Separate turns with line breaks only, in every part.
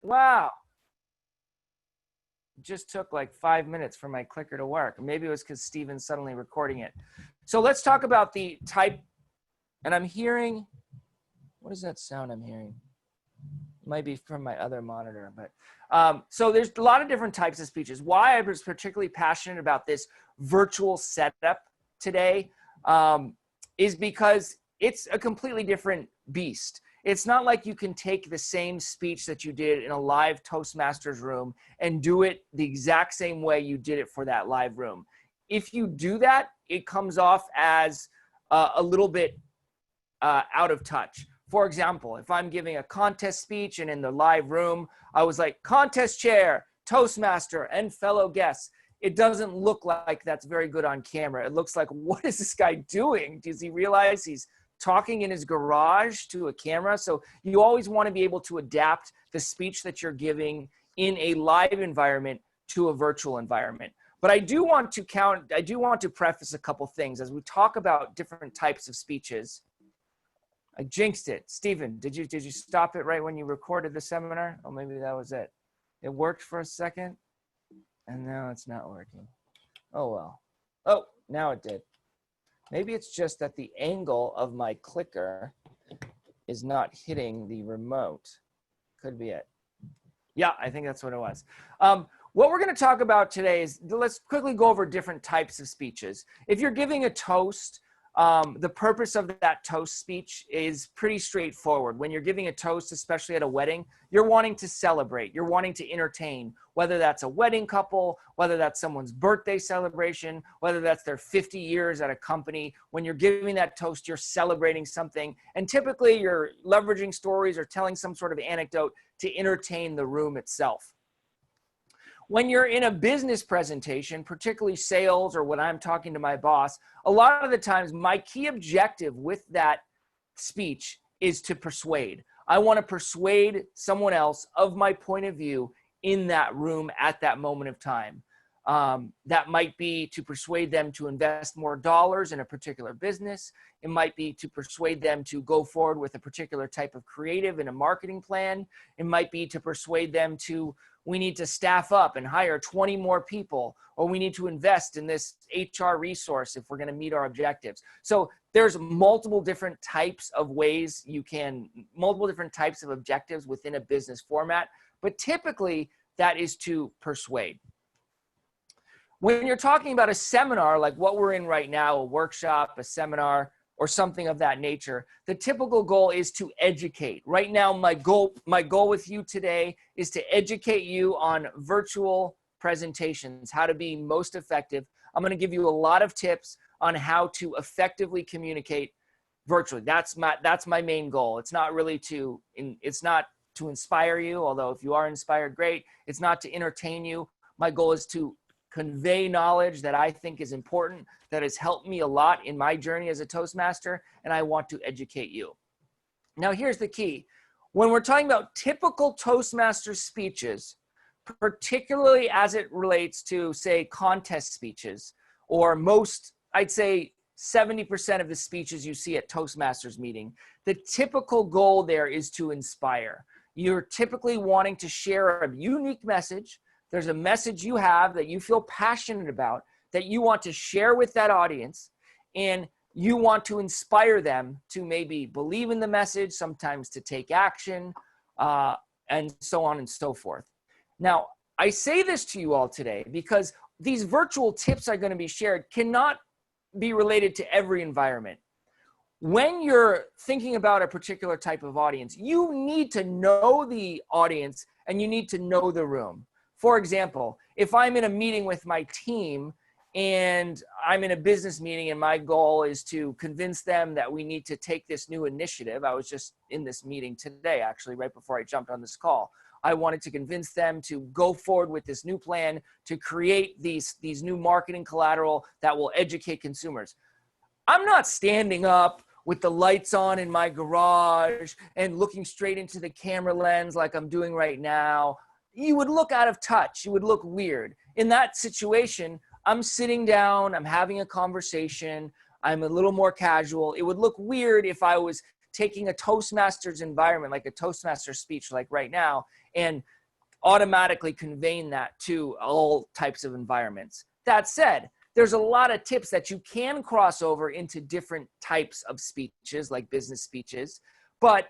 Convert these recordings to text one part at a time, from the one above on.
Wow. It just took like 5 minutes for my clicker to work. Maybe it was because Steven's suddenly recording it. So let's talk about the type. And I'm hearing, what is that sound I'm hearing? It might be from my other monitor, but so there's a lot of different types of speeches. Why I was particularly passionate about this virtual setup today is because it's a completely different beast. It's not like you can take the same speech that you did in a live Toastmasters room and do it the exact same way you did it for that live room. If you do that, it comes off as a little bit out of touch. For example, if I'm giving a contest speech and in the live room, I was like, contest chair, Toastmaster, and fellow guests. It doesn't look like that's very good on camera. It looks like, what is this guy doing? Does he realize he's talking in his garage to a camera? So you always want to be able to adapt the speech that you're giving in a live environment to a virtual environment. But I do want to preface a couple things as we talk about different types of speeches. I jinxed it. Steven, did you stop it right when you recorded the seminar? Oh, maybe that was it. It worked for a second, and now it's not working. Oh, well. Oh, now it did. Maybe it's just that the angle of my clicker is not hitting the remote. Could be it. Yeah, I think that's what it was. What we're going to talk about today is, let's quickly go over different types of speeches. If you're giving a toast, the purpose of that toast speech is pretty straightforward. When you're giving a toast, especially at a wedding, you're wanting to celebrate. You're wanting to entertain, whether that's a wedding couple, whether that's someone's birthday celebration, whether that's their 50 years at a company. When you're giving that toast, you're celebrating something. And typically you're leveraging stories or telling some sort of anecdote to entertain the room itself. When you're in a business presentation, particularly sales or when I'm talking to my boss, a lot of the times my key objective with that speech is to persuade. I want to persuade someone else of my point of view in that room at that moment of time. That might be to persuade them to invest more dollars in a particular business. It might be to persuade them to go forward with a particular type of creative in a marketing plan. It might be to persuade them to, we need to staff up and hire 20 more people, or we need to invest in this HR resource if we're going to meet our objectives. So there's multiple different types of ways multiple different types of objectives within a business format, but typically that is to persuade. When you're talking about a seminar, like what we're in right now, a workshop, a seminar, or something of that nature, the typical goal is to educate. Right now, my goal with you today is to educate you on virtual presentations, how to be most effective. I'm going to give you a lot of tips on how to effectively communicate virtually. That's my main goal. It's not really to inspire you, although if you are inspired, great. It's not to entertain you. My goal is to convey knowledge that I think is important, that has helped me a lot in my journey as a Toastmaster, and I want to educate you. Now, here's the key. When we're talking about typical Toastmaster speeches, particularly as it relates to, say, contest speeches, or most, I'd say 70% of the speeches you see at Toastmasters meeting, the typical goal there is to inspire. You're typically wanting to share a unique message. There's a message you have that you feel passionate about that you want to share with that audience, and you want to inspire them to maybe believe in the message, sometimes to take action, and so on and so forth. Now, I say this to you all today because these virtual tips are going to be shared cannot be related to every environment. When you're thinking about a particular type of audience, you need to know the audience and you need to know the room. For example, if I'm in a meeting with my team and I'm in a business meeting and my goal is to convince them that we need to take this new initiative. I was just in this meeting today, actually, right before I jumped on this call. I wanted to convince them to go forward with this new plan to create these new marketing collateral that will educate consumers. I'm not standing up with the lights on in my garage and looking straight into the camera lens like I'm doing right now. You would look out of touch. You would look weird. In that situation, I'm sitting down, I'm having a conversation, I'm a little more casual. It would look weird if I was taking a Toastmasters environment, like a Toastmaster speech, like right now, and automatically conveying that to all types of environments. That said, there's a lot of tips that you can cross over into different types of speeches, like business speeches. But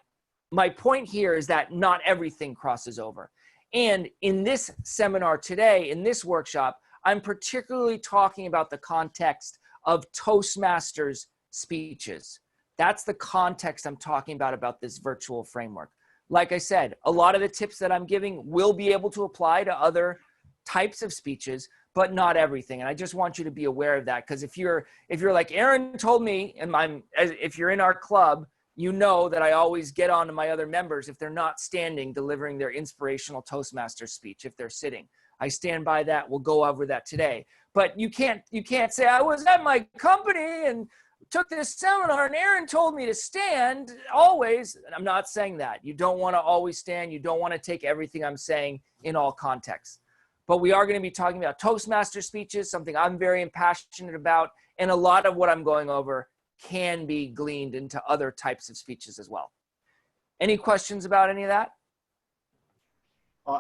my point here is that not everything crosses over. And in this seminar today, in this workshop, I'm particularly talking about the context of Toastmasters speeches. That's the context I'm talking about this virtual framework. Like I said, a lot of the tips that I'm giving will be able to apply to other types of speeches, but not everything. And I just want you to be aware of that, because if you're like Aaron told me, and if you're in our club, you know that I always get on to my other members if they're not standing delivering their inspirational Toastmaster speech, if they're sitting. I stand by that. We'll go over that today. But you can't say, I was at my company and took this seminar and Aaron told me to stand always. I'm not saying that. You don't want to always stand. You don't want to take everything I'm saying in all contexts. But we are going to be talking about Toastmaster speeches, something I'm very passionate about. And a lot of what I'm going over can be gleaned into other types of speeches as well. Any questions about any of that?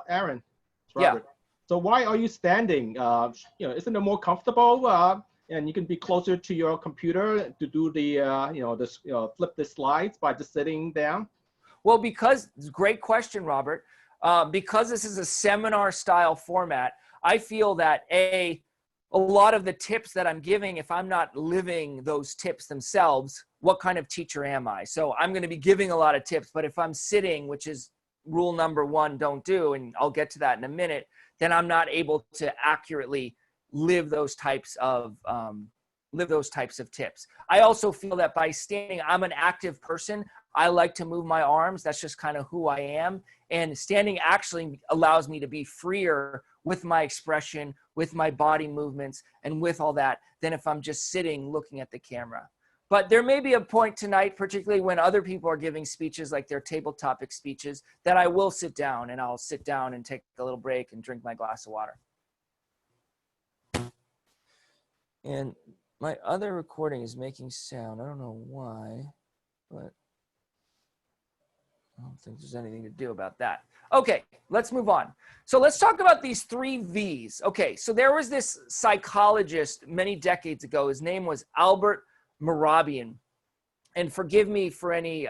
Aaron, it's Robert. Yeah. So why are you standing? Isn't it more comfortable? And you can be closer to your computer to do the, flip the slides by just sitting down?
Well, great question, Robert. Because this is a seminar style format, I feel that a lot of the tips that I'm giving, if I'm not living those tips themselves, what kind of teacher am I? So I'm going to be giving a lot of tips, but if I'm sitting, which is rule number 1, don't do, and I'll get to that in a minute, then I'm not able to accurately live those types of tips. I also feel that by standing, I'm an active person. I like to move my arms. That's just kind of who I am. And standing actually allows me to be freer with my expression, with my body movements, and with all that than if I'm just sitting looking at the camera. But there may be a point tonight, particularly when other people are giving speeches like their table topic speeches, that I will sit down, and I'll sit down and take a little break and drink my glass of water. And my other recording is making sound. I don't know why, but I don't think there's anything to do about that. Okay, let's move on. So let's talk about these 3 V's. Okay, so there was this psychologist many decades ago. His name was Albert Mehrabian. And forgive me for any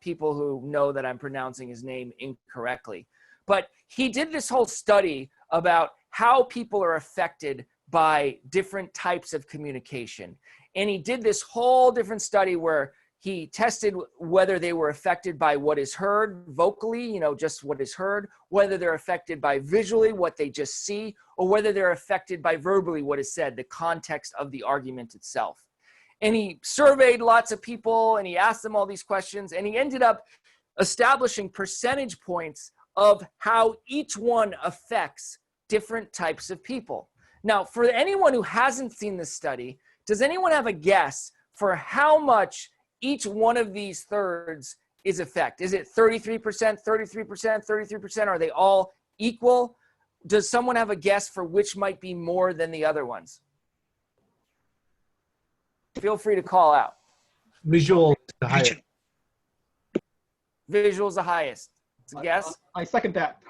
people who know that I'm pronouncing his name incorrectly. But he did this whole study about how people are affected by different types of communication. And he did this whole different study where he tested whether they were affected by what is heard vocally, just what is heard, whether they're affected by visually, what they just see, or whether they're affected by verbally, what is said, the context of the argument itself. And he surveyed lots of people and he asked them all these questions, and he ended up establishing percentage points of how each one affects different types of people. Now, for anyone who hasn't seen this study, does anyone have a guess for how much each one of these thirds is affected? Is it 33%, 33%, 33%? Are they all equal? Does someone have a guess for which might be more than the other ones? Feel free to call out.
Visual, the highest.
Visual's the highest. It's a guess?
I second that.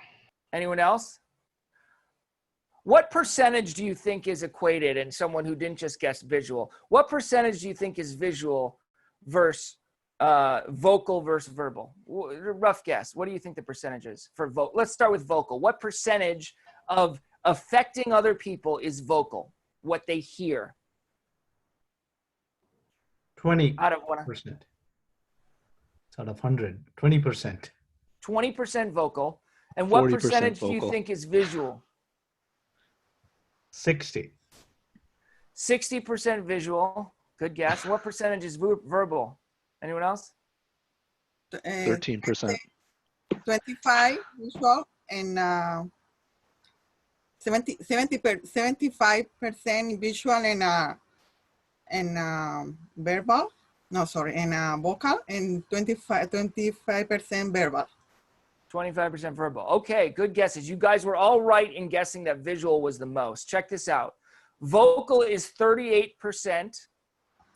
Anyone else? What percentage do you think is equated, and someone who didn't just guess visual, what percentage do you think is visual versus vocal versus verbal? Rough guess. What do you think the percentage is for vocal? Let's start with vocal. What percentage of affecting other people is vocal? What they hear?
20%.
Out of 100.
Out of 100, 20%.
20% vocal. And what percentage
vocal.
do you think is visual?
60.
60% visual. Good guess. What percentage is verbal? Anyone else?
13%.
25 visual and 75% visual and verbal. No, sorry, and vocal, and 25% verbal.
25% verbal. Okay, good guesses. You guys were all right in guessing that visual was the most. Check this out. Vocal is 38%.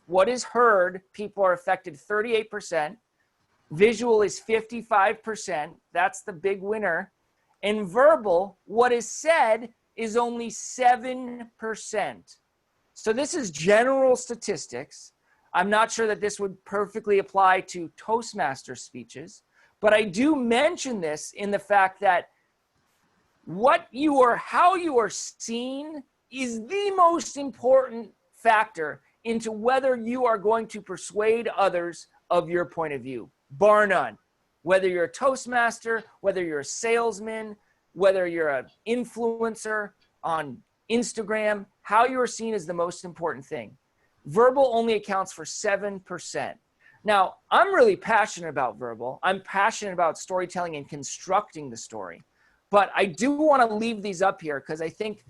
What is heard, people are affected 38%. Visual is 55%. That's the big winner. And verbal, what is said, is only 7%. So this is general statistics. I'm not sure that this would perfectly apply to Toastmaster speeches, but I do mention this in the fact that how you are seen is the most important factor into whether you are going to persuade others of your point of view, bar none. Whether you're a Toastmaster, whether you're a salesman, whether you're an influencer on Instagram, how you are seen is the most important thing. Verbal only accounts for 7%. Now, I'm really passionate about verbal. I'm passionate about storytelling and constructing the story. But I do want to leave these up here because I think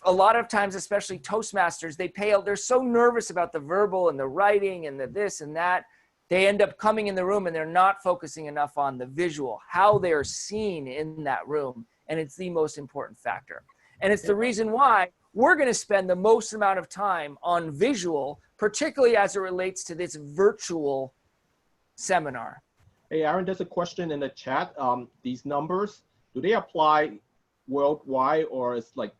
a lot of times, especially Toastmasters, they're so nervous about the verbal and the writing and the this and that. They end up coming in the room and they're not focusing enough on the visual, how they're seen in that room. And it's the most important factor. And it's the reason why we're going to spend the most amount of time on visual, particularly as it relates to this virtual seminar.
Hey, Aaron, there's a question in the chat. These numbers, do they apply worldwide, or is like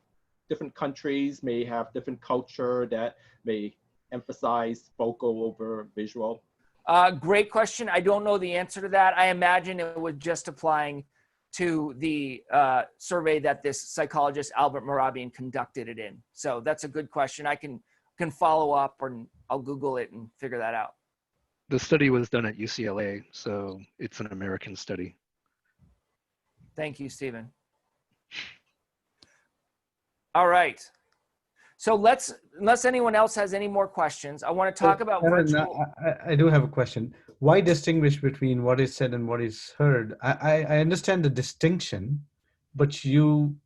different countries may have different culture that may emphasize vocal over visual?
Great question. I don't know the answer to that. I imagine it was just applying to the survey that this psychologist, Albert Mehrabian, conducted it in. So that's a good question. I can follow up, or I'll Google it and figure that out.
The study was done at UCLA, so it's an American study.
Thank you, Stephen. All right. So unless anyone else has any more questions, I want to talk about virtual.
I do have a question. Why distinguish between what is said and what is heard? I understand the distinction, but you,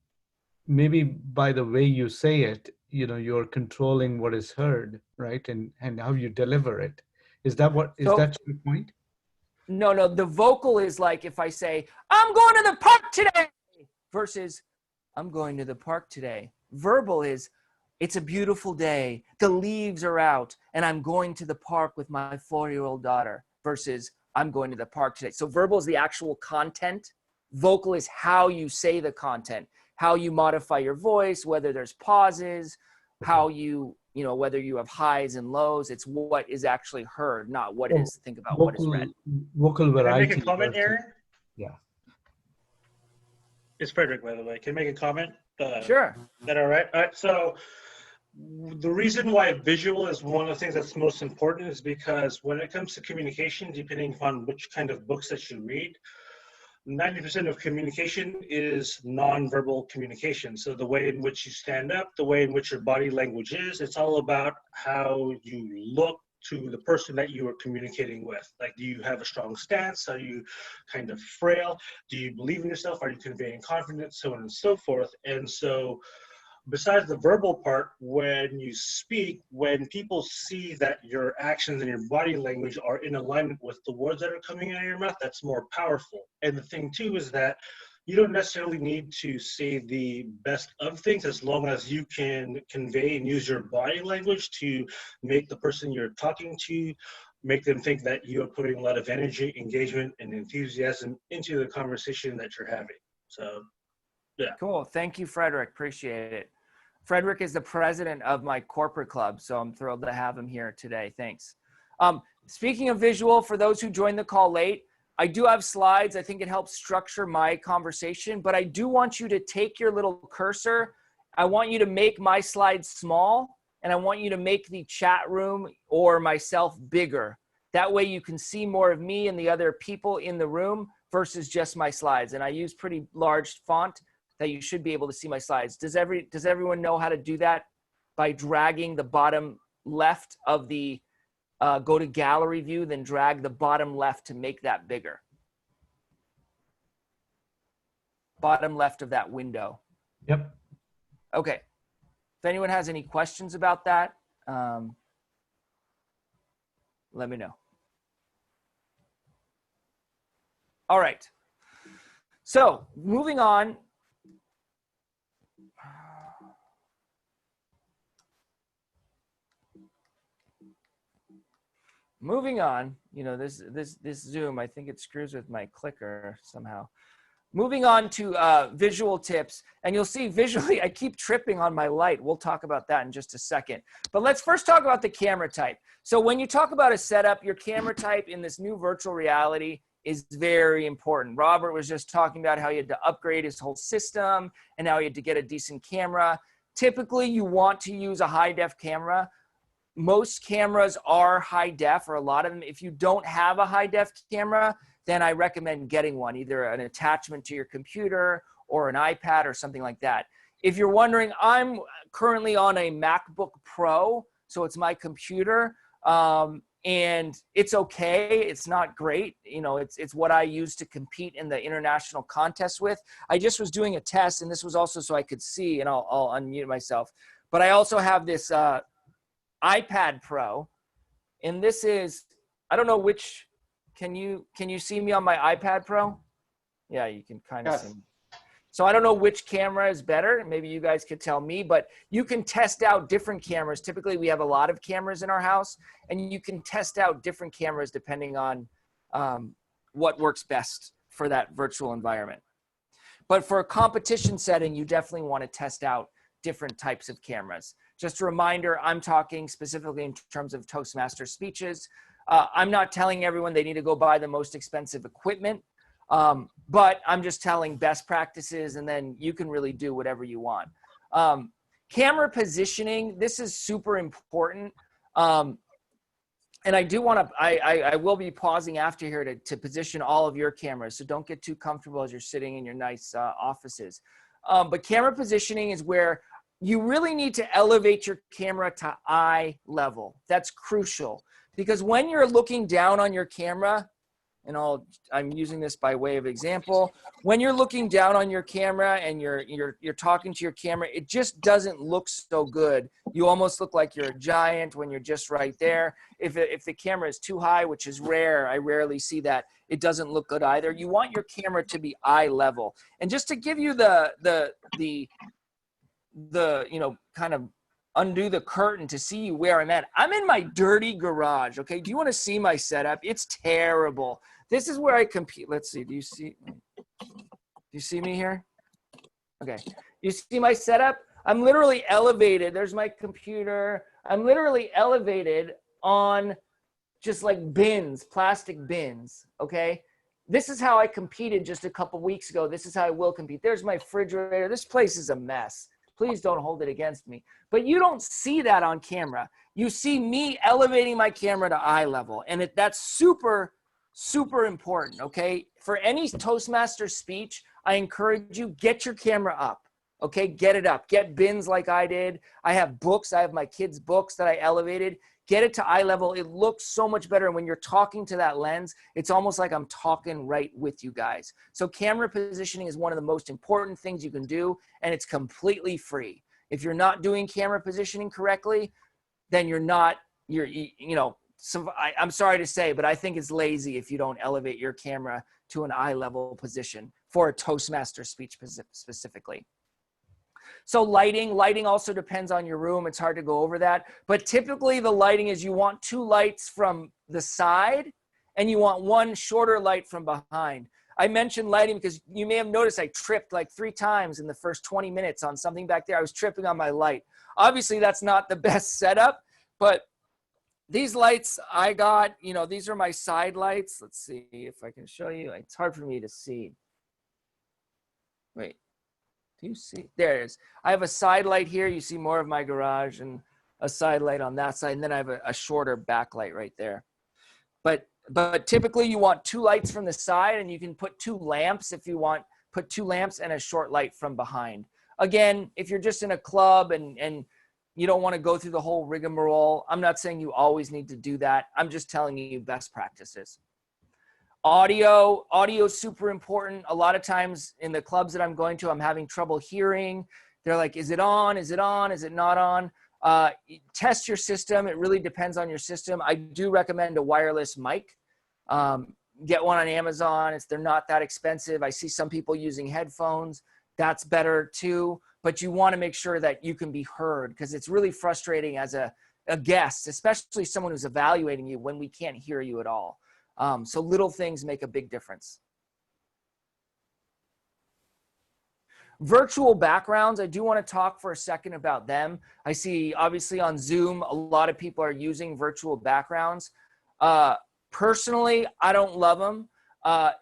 maybe by the way you say it, you're controlling what is heard, right? And how you deliver it. Is that your point?
No, the vocal is like if I say, I'm going to the park today, versus I'm going to the park today. Verbal is, it's a beautiful day, the leaves are out, and I'm going to the park with my 4-year-old daughter, versus I'm going to the park today. So verbal is the actual content. Vocal is how you say the content, how you modify your voice, whether there's pauses, how whether you have highs and lows. It's what is actually heard, not what is. Think about what is read.
Vocal variety.
Can I make a comment, Aaron?
Yeah.
It's Frederick, by the way. Can I make a comment?
Sure.
Is that all right? All right. So the reason why visual is one of the things that's most important is because when it comes to communication, depending upon which kind of books that you read, 90% of communication is nonverbal communication. So the way in which you stand up, the way in which your body language is, it's all about how you look to the person that you are communicating with. Like, do you have a strong stance? Are you kind of frail? Do you believe in yourself? Are you conveying confidence? So on and so forth. And so besides the verbal part, when you speak, when people see that your actions and your body language are in alignment with the words that are coming out of your mouth, that's more powerful. And the thing too is that you don't necessarily need to say the best of things as long as you can convey and use your body language to make the person you're talking to, make them think that you are putting a lot of energy, engagement, and enthusiasm into the conversation that you're having. So, yeah.
Cool. Thank you, Frederick. Appreciate it. Frederick is the president of my corporate club, so I'm thrilled to have him here today. Thanks. Speaking of visual, for those who joined the call late, I do have slides. I think it helps structure my conversation, but I do want you to take your little cursor. I want you to make my slides small, and I want you to make the chat room or myself bigger. That way you can see more of me and the other people in the room versus just my slides. And I use pretty large font that you should be able to see my slides. Does everyone know how to do that? By dragging the bottom left of the go to gallery view, then drag the bottom left to make that bigger. Bottom left of that window.
Yep.
Okay. If anyone has any questions about that, let me know. All right. So moving on. moving on, this Zoom, I think it screws with my clicker somehow. Moving on to visual tips, and you'll see visually, I keep tripping on my light. We'll talk about that in just a second. But let's first talk about the camera type. So when you talk about a setup, your camera type in this new virtual reality is very important. Robert was just talking about how he had to upgrade his whole system and how he had to get a decent camera. Typically, you want to use a high-def camera. Most cameras are high-def, or a lot of them. If you don't have a high-def camera, then I recommend getting one, either an attachment to your computer or an iPad or something like that. If you're wondering, I'm currently on a MacBook Pro, so it's my computer, and it's okay. It's not great. It's what I use to compete in the international contest with. I just was doing a test, and this was also so I could see, and I'll unmute myself. But I also have this iPad Pro, and this is, I don't know which, can you see me on my iPad Pro? Yeah, you can kind of
Yes.
see me. So I don't know which camera is better. Maybe you guys could tell me, but you can test out different cameras. Typically, we have a lot of cameras in our house, and you can test out different cameras depending on what works best for that virtual environment. But for a competition setting, you definitely want to test out different types of cameras. Just a reminder, I'm talking specifically in terms of Toastmaster speeches. I'm not telling everyone they need to go buy the most expensive equipment. But I'm just telling best practices, and then you can really do whatever you want. Camera positioning, this is super important. And I do want to, I will be pausing after here to position all of your cameras. So don't get too comfortable as you're sitting in your nice offices. But camera positioning is where you really need to elevate your camera to eye level. That's crucial, because when you're looking down on your camera, and I'm using this by way of example. When you're looking down on your camera and you're talking to your camera, it just doesn't look so good. You almost look like you're a giant when you're just right there. If the camera is too high, which is rare, I rarely see that, it doesn't look good either. You want your camera to be eye level. And just to give you the kind of undo the curtain to see where I'm at. I'm in my dirty garage, okay? Do you want to see my setup? It's terrible. This is where I compete. Let's see. Do you see me here? Okay. You see my setup? I'm literally elevated. There's my computer. I'm literally elevated on just like bins, plastic bins, okay? This is how I competed just a couple weeks ago. This is how I will compete. There's my refrigerator. This place is a mess. Please don't hold it against me. But you don't see that on camera. You see me elevating my camera to eye level. And that's super, super important, okay? For any Toastmaster speech, I encourage you, get your camera up, okay? Get it up. Get bins like I did. I have books. I have my kids' books that I elevated. Get it to eye level. It looks so much better. And when you're talking to that lens, it's almost like I'm talking right with you guys. So camera positioning is one of the most important things you can do, and it's completely free. If you're not doing camera positioning correctly, then I'm sorry to say, but I think it's lazy if you don't elevate your camera to an eye level position for a Toastmaster speech specifically. So lighting also depends on your room. It's hard to go over that. But typically the lighting is you want 2 lights from the side and you want 1 shorter light from behind. I mentioned lighting because you may have noticed I tripped like 3 times in the first 20 minutes on something back there. I was tripping on my light. Obviously that's not the best setup, but these lights I got, these are my side lights. Let's see if I can show you. It's hard for me to see. Wait. Do you see? There it is. I have a side light here. You see more of my garage, and a side light on that side. And then I have a shorter backlight right there. But typically you want 2 lights from the side, and you can put 2 lamps if you want. Put 2 lamps and a short light from behind. Again, if you're just in a club and you don't want to go through the whole rigmarole, I'm not saying you always need to do that. I'm just telling you best practices. Audio is super important. A lot of times in the clubs that I'm going to, I'm having trouble hearing. They're like, is it on? Is it on? Is it not on? Test your system. It really depends on your system. I do recommend a wireless mic. Get one on Amazon. They're not that expensive. I see some people using headphones. That's better too. But you want to make sure that you can be heard, because it's really frustrating as a a guest, especially someone who's evaluating you when we can't hear you at all. So little things make a big difference. Virtual backgrounds, I do want to talk for a second about them. I see obviously on Zoom, a lot of people are using virtual backgrounds. Personally, I don't love them,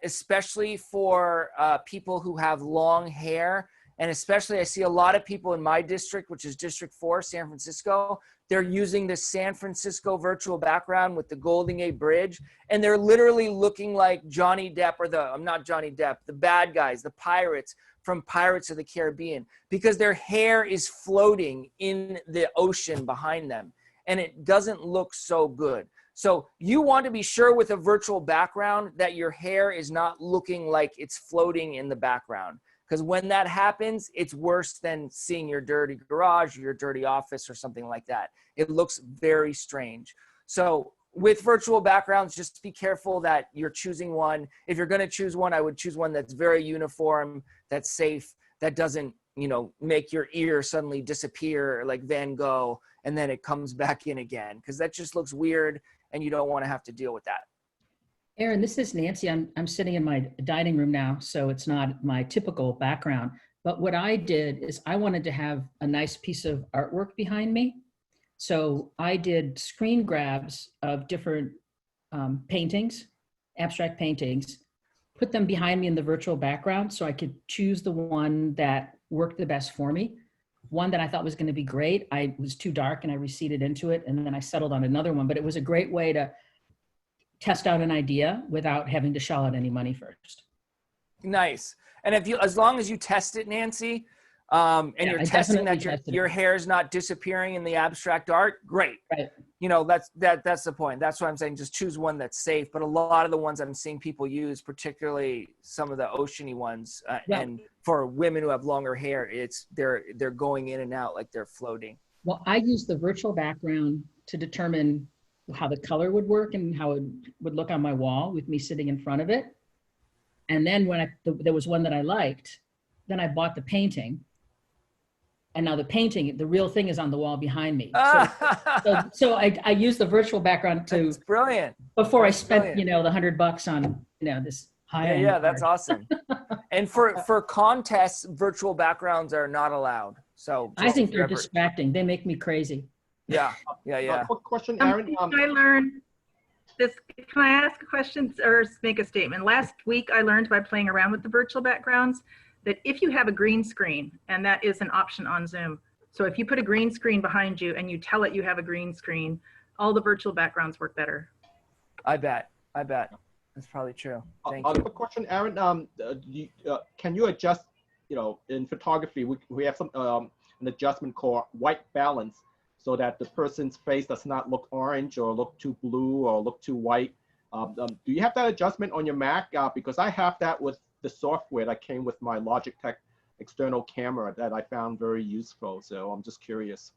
especially for people who have long hair. And especially I see a lot of people in my district, which is District 4, San Francisco. They're using the San Francisco virtual background with the Golden Gate Bridge. And they're literally looking like Johnny Depp or not Johnny Depp, the bad guys, the pirates from Pirates of the Caribbean, because their hair is floating in the ocean behind them. And it doesn't look so good. So you want to be sure with a virtual background that your hair is not looking like it's floating in the background. Because when that happens, it's worse than seeing your dirty garage or your dirty office or something like that. It looks very strange. So with virtual backgrounds, just be careful that you're choosing one. If you're going to choose one, I would choose one that's very uniform, that's safe, that doesn't, make your ear suddenly disappear like Van Gogh and then it comes back in again, because that just looks weird and you don't want to have to deal with that.
Aaron, this is Nancy. I'm sitting in my dining room now, so it's not my typical background. But what I did is I wanted to have a nice piece of artwork behind me. So I did screen grabs of different paintings, abstract paintings, put them behind me in the virtual background so I could choose the one that worked the best for me. One that I thought was going to be great, I was too dark and I receded into it, and then I settled on another one. But it was a great way to test out an idea without having to shell out any money first. Nice.
And as long as you test it, Nancy, and you're testing that your hair is not disappearing in the abstract art, great.
Right.
That's the point. That's what I'm saying. Just choose one that's safe. But a lot of the ones I'm seeing people use, particularly some of the oceany ones, and for women who have longer hair, they're going in and out like they're floating.
Well, I use the virtual background to determine how the color would work and how it would look on my wall with me sitting in front of it. And then when there was one that I liked, then I bought the painting. And now the painting, the real thing is on the wall behind me. So I used the virtual background to—
That's brilliant.
Before I spent, the $100 on, this high-end.
Yeah, that's awesome. And for contests, virtual backgrounds are not allowed. So
I think they're distracting. They make me crazy.
Yeah.
Quick question, Aaron.
I learned this. Can I ask a question or make a statement? Last week, I learned by playing around with the virtual backgrounds that if you have a green screen, and that is an option on Zoom. So if you put a green screen behind you and you tell it you have a green screen, all the virtual backgrounds work better.
I bet. That's probably true. Thank you.
Quick question, Aaron. Can you adjust, in photography, we have some an adjustment called white balance, so that the person's face does not look orange or look too blue or look too white. Do you have that adjustment on your Mac? Because I have that with the software that came with my Logitech external camera that I found very useful. So I'm just curious.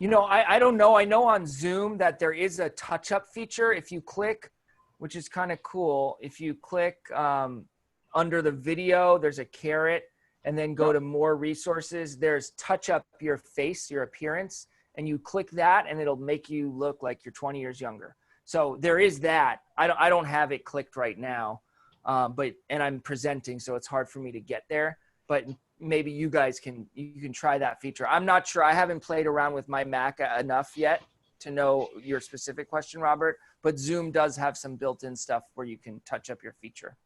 I don't know. I know on Zoom that there is a touch-up feature if you click, which is kind of cool. If you click under the video, there's a caret, and then go to more resources. There's touch up your face, your appearance, and you click that and it'll make you look like you're 20 years younger. So there is that. I don't have it clicked right now, and I'm presenting, so it's hard for me to get there, but maybe you guys can try that feature. I'm not sure. I haven't played around with my Mac enough yet to know your specific question, Robert, but Zoom does have some built-in stuff where you can touch up your feature.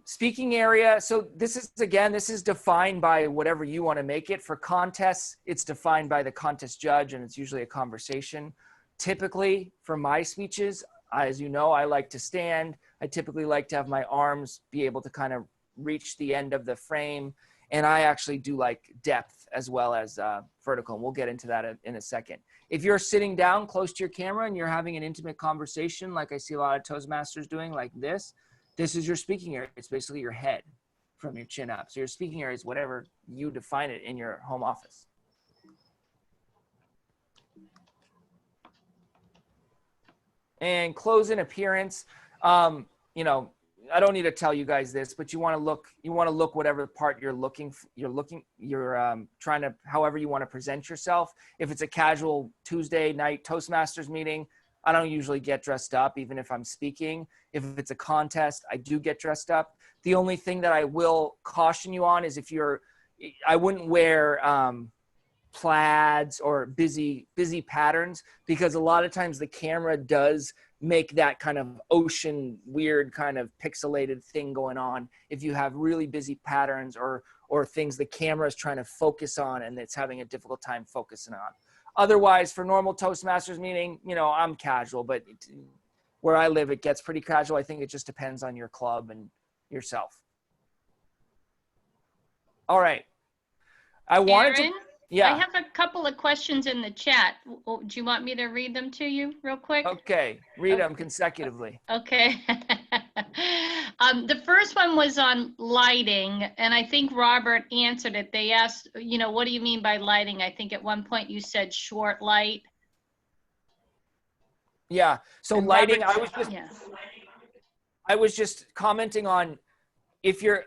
Speaking area. So this is defined by whatever you want to make it. For contests, it's defined by the contest judge, and it's usually a conversation. Typically for my speeches, as you know, I like to stand. I typically like to have my arms be able to kind of reach the end of the frame. And I actually do like depth as well as vertical. And we'll get into that in a second. If you're sitting down close to your camera and you're having an intimate conversation, like I see a lot of Toastmasters doing, like this is your speaking area. It's basically your head from your chin up. So your speaking area is whatever you define it in your home office. And close in appearance, I don't need to tell you guys this, but you want to look whatever part you're trying to, however you want to present yourself. If it's a casual Tuesday night Toastmasters meeting, I don't usually get dressed up, even if I'm speaking. If it's a contest, I do get dressed up. The only thing that I will caution you on is I wouldn't wear plaids or busy patterns, because a lot of times the camera does make that kind of ocean weird kind of pixelated thing going on if you have really busy patterns or things the camera is trying to focus on and it's having a difficult time focusing on. Otherwise, for normal Toastmasters meeting, I'm casual, but where I live, it gets pretty casual. I think it just depends on your club and yourself. All right.
Aaron,
yeah.
I have a couple of questions in the chat. Do you want me to read them to you real quick?
Okay, read them consecutively.
Okay. The first one was on lighting, and I think Robert answered it. They asked, what do you mean by lighting? I think at one point you said short light.
Yeah. So
And
lighting,
Robert,
I was just commenting on, if you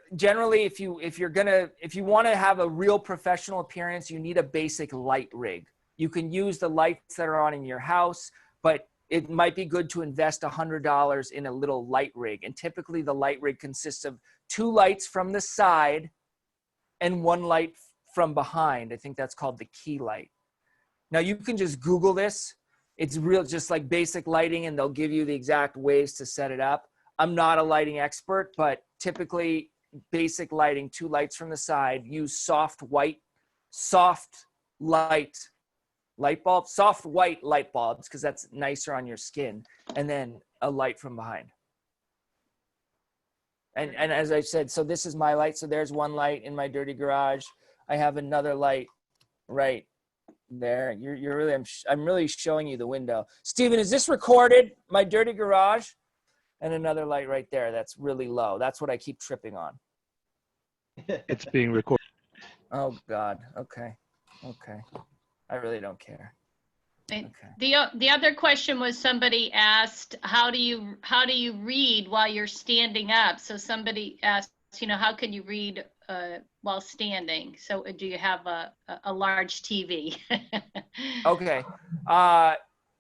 want to have a real professional appearance, you need a basic light rig. You can use the lights that are on in your house, but it might be good to invest $100 in a little light rig. And typically the light rig consists of 2 lights from the side and 1 light from behind. I think that's called the key light. Now you can just Google this. It's just like basic lighting, and they'll give you the exact ways to set it up. I'm not a lighting expert, but typically basic lighting, 2 lights from the side, use soft white light bulbs, because that's nicer on your skin, and then a light from behind. And as I said, so this is my light. So there's 1 light in my dirty garage. I have another light right there. You're really, I'm really showing you the window. Steven, is this recorded? My dirty garage? And another light right there that's really low. That's what I keep tripping on.
It's being recorded.
Oh God. Okay. I really don't care. Okay.
The other question was, somebody asked, how do you read while you're standing up? So somebody asked, how can you read while standing? So do you have a large TV?
Okay.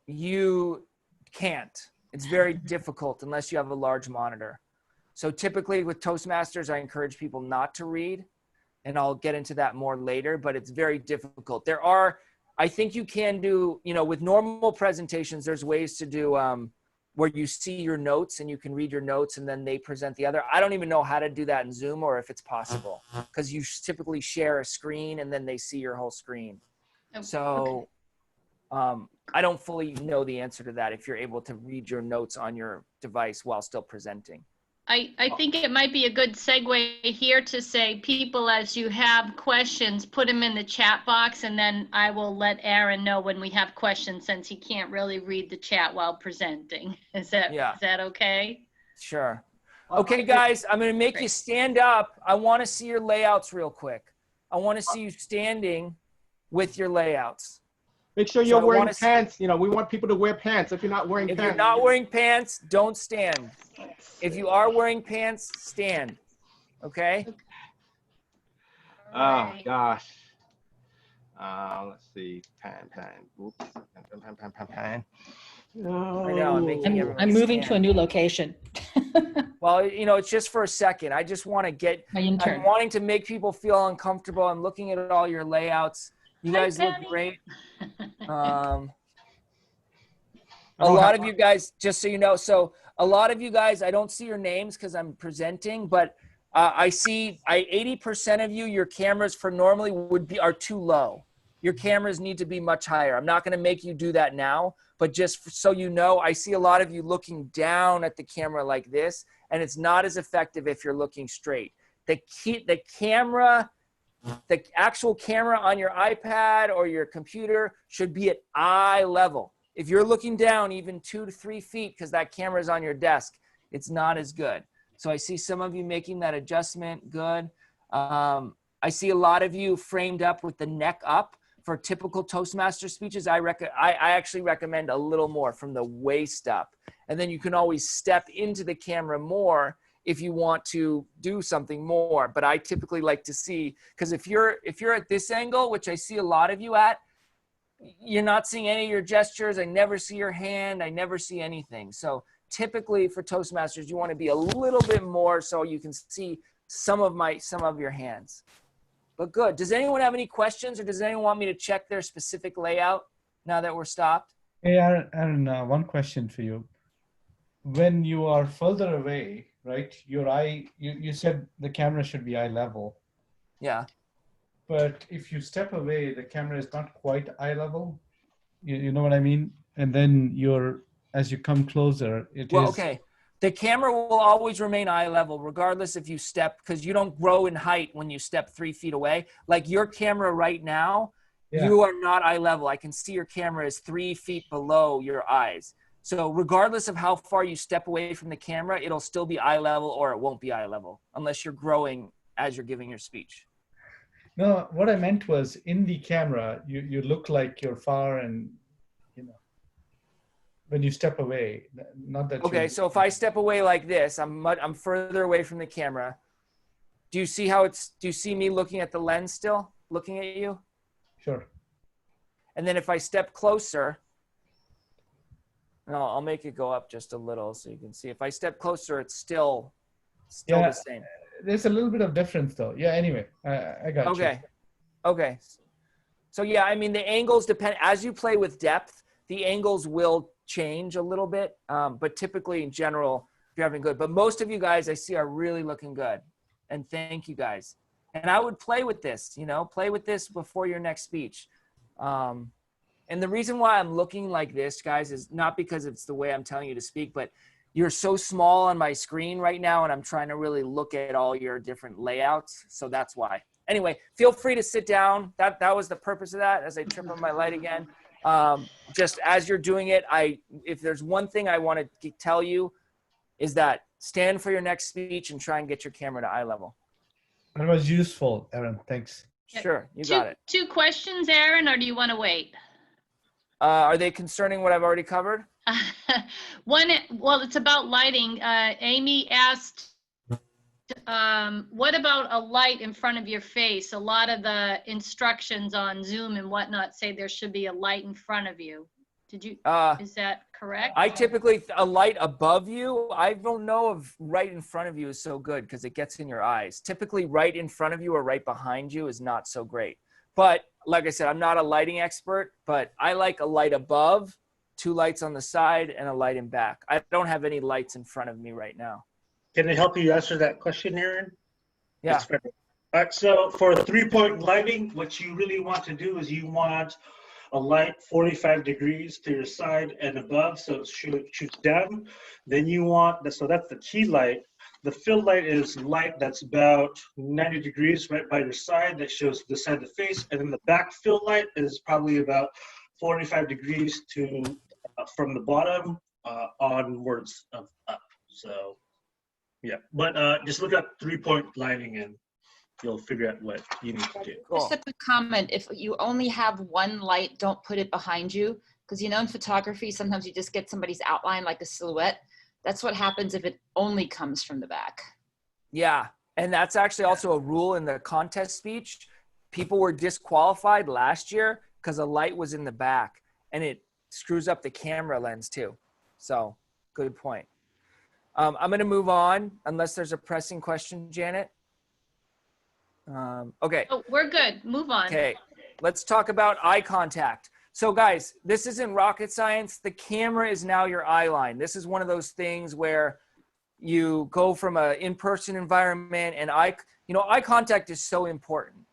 You can't. It's very difficult unless you have a large monitor. So typically with Toastmasters, I encourage people not to read, and I'll get into that more later, but it's very difficult. I think you can do, with normal presentations, there's ways to do where you see your notes and you can read your notes and then they present the other. I don't even know how to do that in Zoom, or if it's possible, because you typically share a screen and then they see your whole screen. So I don't fully know the answer to that, if you're able to read your notes on your device while still presenting.
I think it might be a good segue here to say, people, as you have questions, put them in the chat box, and then I will let Aaron know when we have questions, since he can't really read the chat while presenting. Is that okay?
Sure. Okay, guys, I'm going to make you stand up. I want to see your layouts real quick. I want to see you standing with your layouts.
Make sure you're wearing pants. We want people to wear pants. If you're not wearing pants.
If you're not wearing pants, don't stand. If you are wearing pants, stand. Okay?
Oh, gosh. Let's see. Pan. Oops. Pan. No.
I know, I'm making everyone
I'm moving
stand.
to a new location.
Well, it's just for a second. I just want to get, I'm wanting to make people feel uncomfortable. I'm looking at all your layouts. You guys look great. A lot of you guys, just so you know, a lot of you guys, I don't see your names because I'm presenting, but I see 80% of you, your cameras for normally are too low. Your cameras need to be much higher. I'm not going to make you do that now, but just so you know, I see a lot of you looking down at the camera like this, and it's not as effective if you're looking straight. The actual camera on your iPad or your computer should be at eye level. If you're looking down even 2 to 3 feet because that camera is on your desk, it's not as good. So I see some of you making that adjustment. Good. I see a lot of you framed up with the neck up. For typical Toastmaster speeches, I actually recommend a little more from the waist up. And then you can always step into the camera more if you want to do something more. But I typically like to see, because if you're at this angle, which I see a lot of you at, you're not seeing any of your gestures. I never see your hand. I never see anything. So typically for Toastmasters, you want to be a little bit more so you can see some of your hands. But good. Does anyone have any questions, or does anyone want me to check their specific layout now that we're stopped?
Hey, Aaron, one question for you. When you are further away, right, your eye, you said the camera should be eye level.
Yeah.
But if you step away, the camera is not quite eye level. You know what I mean? And then as you come closer,
Well, okay. The camera will always remain eye level, regardless if you step, because you don't grow in height when you step 3 feet away. Like your camera right now, you are not eye level. I can see your camera is 3 feet below your eyes. So regardless of how far you step away from the camera, it'll still be eye level, or it won't be eye level unless you're growing as you're giving your speech.
No, what I meant was in the camera, you look like you're far, and when you step away, not that.
Okay, so if I step away like this, I'm further away from the camera. Do you see do you see me looking at the lens still, looking at you?
Sure.
And then if I step closer, I'll make it go up just a little so you can see. If I step closer, it's still the same.
There's a little bit of difference though. Yeah, anyway, I got you.
Okay. So yeah, I mean, the angles depend, as you play with depth, the angles will change a little bit. But typically in general, you're having good. But most of you guys I see are really looking good. And thank you guys. And I would play with this, play with this before your next speech. And the reason why I'm looking like this, guys, is not because it's the way I'm telling you to speak, but you're so small on my screen right now, and I'm trying to really look at all your different layouts. So that's why. Anyway, feel free to sit down. That was the purpose of that, as I trip on my light again. Just as you're doing it, if there's one thing I want to tell you is that stand for your next speech and try and get your camera to eye level.
That was useful, Aaron. Thanks.
Sure, you got it.
2 questions, Aaron, or do you want to wait?
Are they concerning what I've already covered?
One, well, it's about lighting. Amy asked, what about a light in front of your face? A lot of the instructions on Zoom and whatnot say there should be a light in front of you. Is that correct?
I typically, a light above you, I don't know if right in front of you is so good because it gets in your eyes. Typically right in front of you or right behind you is not so great. But like I said, I'm not a lighting expert, but I like a light above, 2 lights on the side, and a light in back. I don't have any lights in front of me right now.
Can I help you answer that question, Aaron?
Yeah.
All right, so for 3-point lighting, what you really want to do is you want a light 45 degrees to your side and above, so it shoots down. Then you want, so that's the key light. The fill light is light that's about 90 degrees right by your side that shows the side of the face. And then the back fill light is probably about 45 degrees to from the bottom onwards of up. So yeah, but just look up 3-point lighting and you'll figure out what you need to do.
Cool.
Just a quick comment. If you only have one light, don't put it behind you. Because in photography, sometimes you just get somebody's outline like a silhouette. That's what happens if it only comes from the back.
Yeah, and that's actually also a rule in the contest speech. People were disqualified last year because a light was in the back, and it screws up the camera lens too. So, good point. I'm going to move on unless there's a pressing question, Janet. Okay.
Oh, we're good. Move on.
Okay, let's talk about eye contact. So guys, this isn't rocket science. The camera is now your eye line. This is one of those things where you go from an in-person environment, and eye contact is so important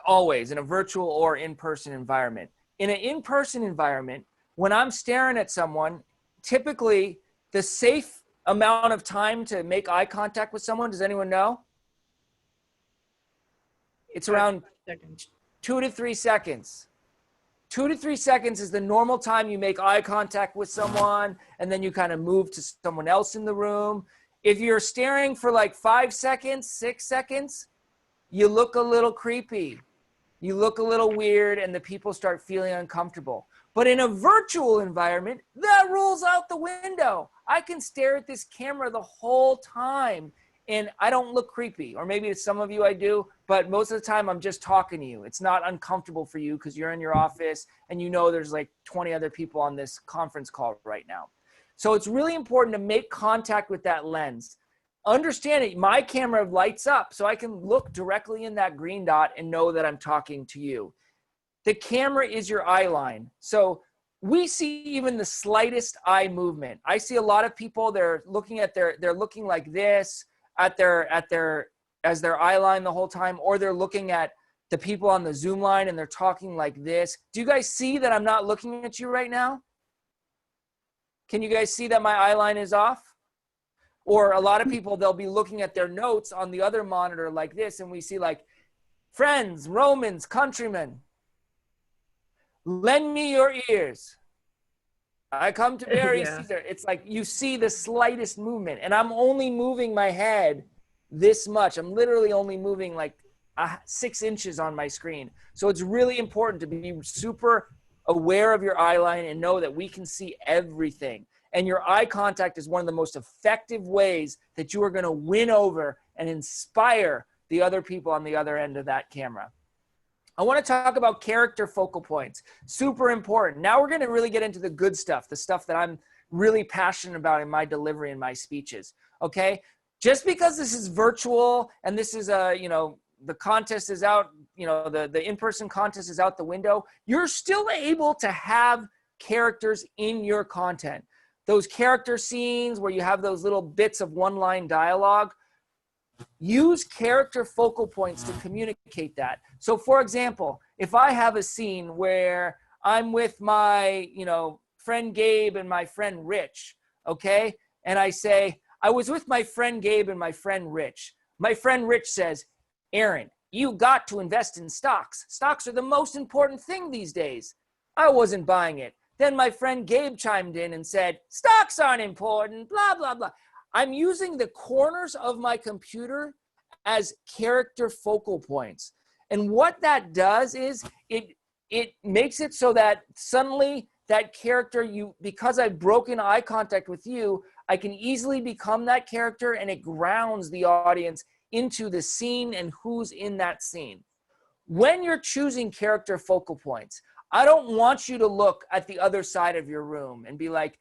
always in a virtual or in-person environment. In an in-person environment, when I'm staring at someone, typically the safe amount of time to make eye contact with someone, does anyone know? It's around 2 to 3 seconds. 2 to 3 seconds is the normal time you make eye contact with someone, and then you kind of move to someone else in the room. If you're staring for like 5 seconds, 6 seconds, you look a little creepy. You look a little weird, and the people start feeling uncomfortable. But in a virtual environment, that rules out the window. I can stare at this camera the whole time and I don't look creepy. Or maybe it's some of you I do, but most of the time I'm just talking to you. It's not uncomfortable for you because you're in your office and you know there's like 20 other people on this conference call right now. So it's really important to make contact with that lens. Understand it, my camera lights up so I can look directly in that green dot and know that I'm talking to you. The camera is your eye line. So we see even the slightest eye movement. I see a lot of people, they're looking like this as their eye line the whole time, or they're looking at the people on the Zoom line and they're talking like this. Do you guys see that I'm not looking at you right now? Can you guys see that my eye line is off? Or a lot of people, they'll be looking at their notes on the other monitor like this, and we see like, friends, Romans, countrymen, lend me your ears. I come to bury Caesar. It's like you see the slightest movement, and I'm only moving my head this much. I'm literally only moving like 6 inches on my screen. So it's really important to be super aware of your eye line and know that we can see everything. And your eye contact is one of the most effective ways that you are going to win over and inspire the other people on the other end of that camera. I want to talk about character focal points. Super important. Now we're going to really get into the good stuff, the stuff that I'm really passionate about in my delivery and my speeches. Okay? Just because this is virtual and this is the contest is out, the in-person contest is out the window, you're still able to have characters in your content. Those character scenes where you have those little bits of one-line dialogue, use character focal points to communicate that. So for example, if I have a scene where I'm with my, friend Gabe and my friend Rich, okay? And I say, I was with my friend Gabe and my friend Rich. My friend Rich says, Aaron, you got to invest in stocks. Stocks are the most important thing these days. I wasn't buying it. Then my friend Gabe chimed in and said, stocks aren't important, blah, blah, blah. I'm using the corners of my computer as character focal points. And what that does is it makes it so that suddenly that character, because I've broken eye contact with you, I can easily become that character, and it grounds the audience into the scene and who's in that scene. When you're choosing character focal points, I don't want you to look at the other side of your room and be like,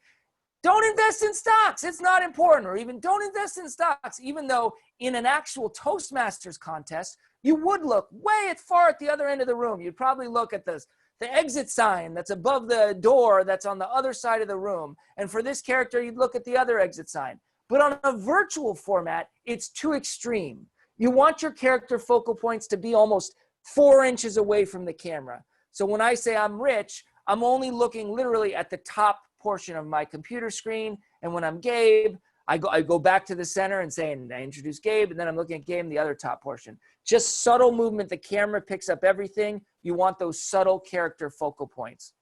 don't invest in stocks, it's not important, or even don't invest in stocks, even though in an actual Toastmasters contest, you would look way far at the other end of the room. You'd probably look at the exit sign that's above the door that's on the other side of the room. And for this character, you'd look at the other exit sign. But on a virtual format, it's too extreme. You want your character focal points to be almost 4 inches away from the camera. So when I say I'm Rich, I'm only looking literally at the top portion of my computer screen. And when I'm Gabe, I go back to the center and say, and I introduce Gabe, and then I'm looking at Gabe in the other top portion. Just subtle movement. The camera picks up everything. You want those subtle character focal points.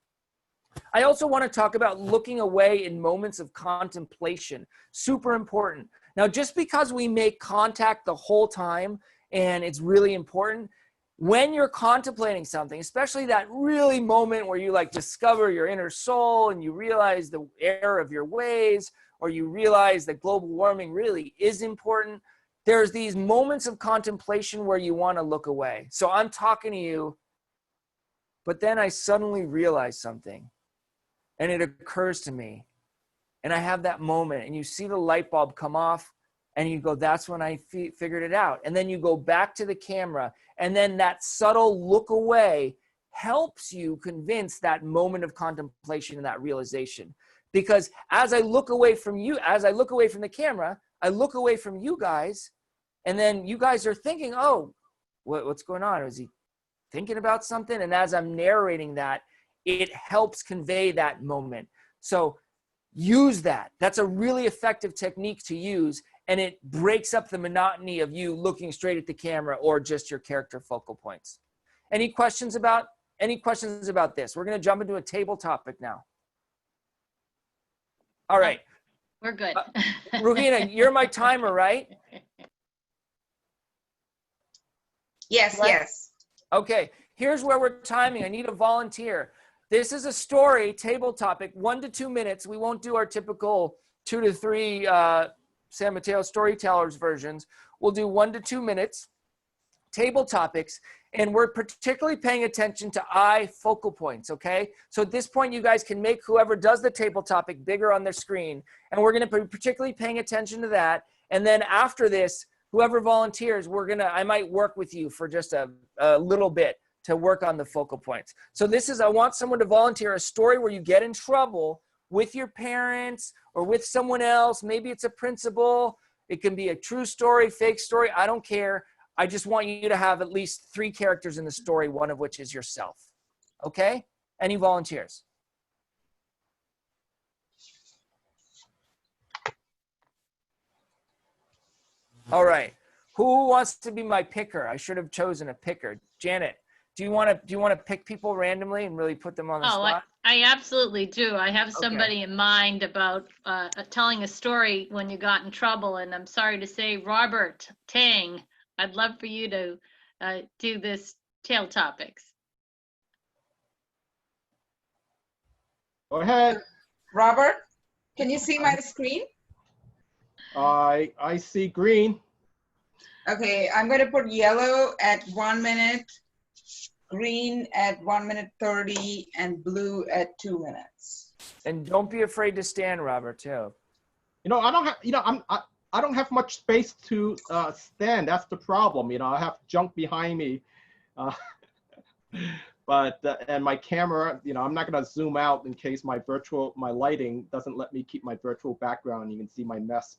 I also want to talk about looking away in moments of contemplation. Super important. Now, just because we make contact the whole time and it's really important, when you're contemplating something, especially that really moment where you like discover your inner soul and you realize the error of your ways, or you realize that global warming really is important, there's these moments of contemplation where you want to look away. So I'm talking to you, but then I suddenly realize something and it occurs to me, and I have that moment, and you see the light bulb come off and you go, that's when I figured it out. And then you go back to the camera, and then that subtle look away helps you convince that moment of contemplation and that realization. Because as I look away from you, as I look away from the camera, I look away from you guys, and then you guys are thinking, oh, what's going on? Is he thinking about something? And as I'm narrating that, it helps convey that moment. So use that. That's a really effective technique to use, and it breaks up the monotony of you looking straight at the camera or just your character focal points. Any questions about this? We're going to jump into a table topic now. All right.
We're good.
Ruhina, you're my timer, right?
Yes,
Right?
yes.
Okay, here's where we're timing. I need a volunteer. This is a story, table topic, 1 to 2 minutes. We won't do our typical 2 to 3 San Mateo storytellers versions. We'll do 1 to 2 minutes, table topics, and we're particularly paying attention to eye focal points, okay? So at this point, you guys can make whoever does the table topic bigger on their screen, and we're gonna be particularly paying attention to that. And then after this, whoever volunteers, I might work with you for just a little bit to work on the focal points. So this is, I want someone to volunteer a story where you get in trouble with your parents or with someone else. Maybe it's a principal. It can be a true story, fake story. I don't care. I just want you to have at least 3 characters in the story, one of which is yourself. Okay? Any volunteers? All right. Who wants to be my picker? I should have chosen a picker. Janet, do you want to pick people randomly and really put them on the spot?
I absolutely do. I have somebody in mind about telling a story when you got in trouble, and I'm sorry to say, Robert Tang, I'd love for you to do this tail topics.
Go ahead.
Robert, can you see my screen?
I see green.
Okay, I'm going to put yellow at 1 minute, green at 1 minute 30, and blue at 2 minutes.
And don't be afraid to stand, Robert, too.
You know, I don't have. You know, I don't have much space to stand. That's the problem. You know, I have junk behind me. But and my camera, you know, I'm not going to zoom out in case my lighting doesn't let me keep my virtual background. You can see my mess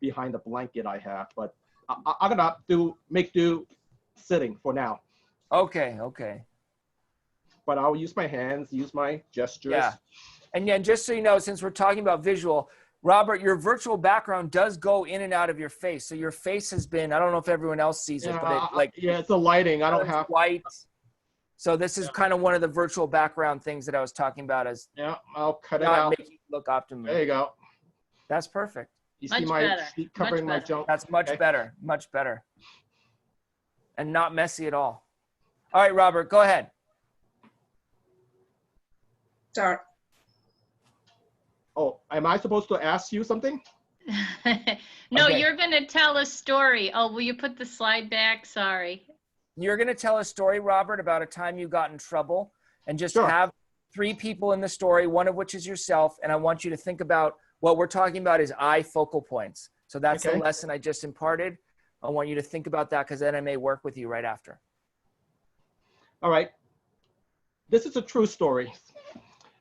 behind the blanket I have. But I'm going to make do sitting for now.
Okay, okay.
But I'll use my hands, use my gestures.
Yeah. And yeah, just so you know, since we're talking about visual, Robert, your virtual background does go in and out of your face. So your face has been, I don't know if everyone else sees it, but
yeah, it's the lighting. I don't have
white. So this is kind of one of the virtual background things that I was talking about as
I'll cut it out.
Making it look optimal.
There you go.
That's perfect.
You see my sheet covering my junk?
That's much better, much better. And not messy at all. All right, Robert, go ahead.
Start.
Oh, am I supposed to ask you something?
No,
Okay.
You're going to tell a story. Oh, will you put the slide back? Sorry.
You're going to tell a story, Robert, about a time you got in trouble, and just have 3 people in the story, one of which is yourself. And I want you to think about what we're talking about is eye focal points. So that's the lesson I just imparted. I want you to think about that because then I may work with you right after.
All right. This is a true story.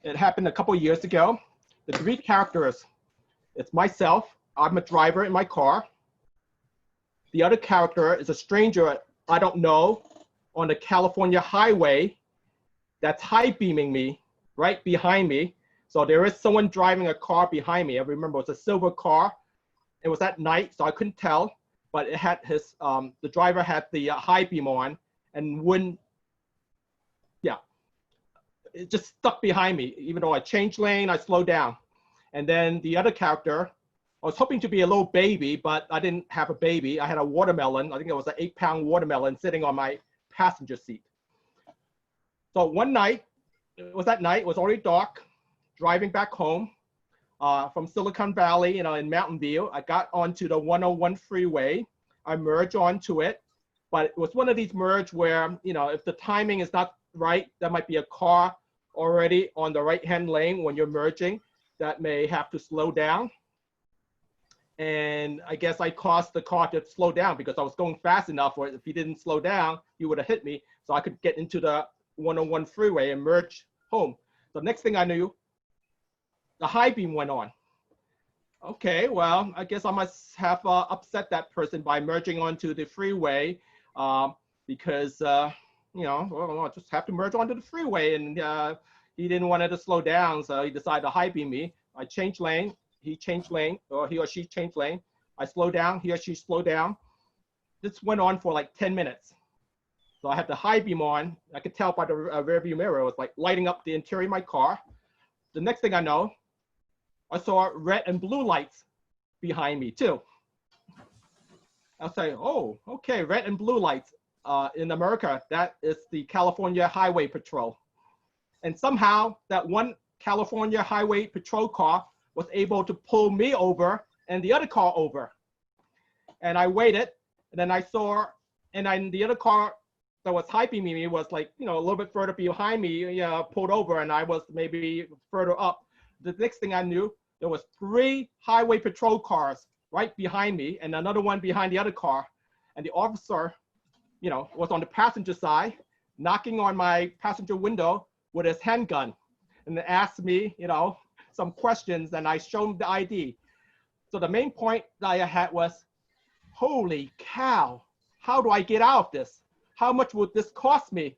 It happened a couple of years ago. The 3 characters, it's myself. I'm a driver in my car. The other character is a stranger I don't know on the California highway that's high beaming me right behind me. So there is someone driving a car behind me. I remember it was a silver car. It was at night, so I couldn't tell, but it had his, the driver had the high beam on and wouldn't, it just stuck behind me. Even though I changed lane, I slowed down. And then the other character, I was hoping to be a little baby, but I didn't have a baby. I had a watermelon. I think it was an 8-pound watermelon sitting on my passenger seat. So one night, it was already dark, driving back home from Silicon Valley, you know, in Mountain View. I got onto the 101 freeway. I merged onto it, but it was one of these merge where, you know, if the timing is not right, there might be a car already on the right-hand lane when you're merging that may have to slow down. And I guess I caused the car to slow down because I was going fast enough, or if he didn't slow down, he would have hit me. So I could get into the 101 freeway and merge home. The next thing I knew, the high beam went on. Okay, well, I guess I must have upset that person by merging onto the freeway because, you know, well, I'll just have to merge onto the freeway. And he didn't want it to slow down, so he decided to high beam me. I changed lane. He changed lane, or he or she changed lane. I slowed down, he or she slowed down. This went on for like 10 minutes. So I had the high beam on. I could tell by the rear view mirror, it was like lighting up the interior of my car. The next thing I know, I saw red and blue lights behind me too. I'll say, oh, okay, red and blue lights. In America, that is the California Highway Patrol. And somehow that one California Highway Patrol car was able to pull me over and the other car over. And I waited, and then I saw, and then the other car that was hyping me was like, a little bit further behind me, pulled over, and I was maybe further up. The next thing I knew, there was 3 highway patrol cars right behind me and another one behind the other car. And the officer, was on the passenger side, knocking on my passenger window with his handgun and asked me, some questions, and I showed him the ID. So the main point that I had was, holy cow, how do I get out of this? How much would this cost me?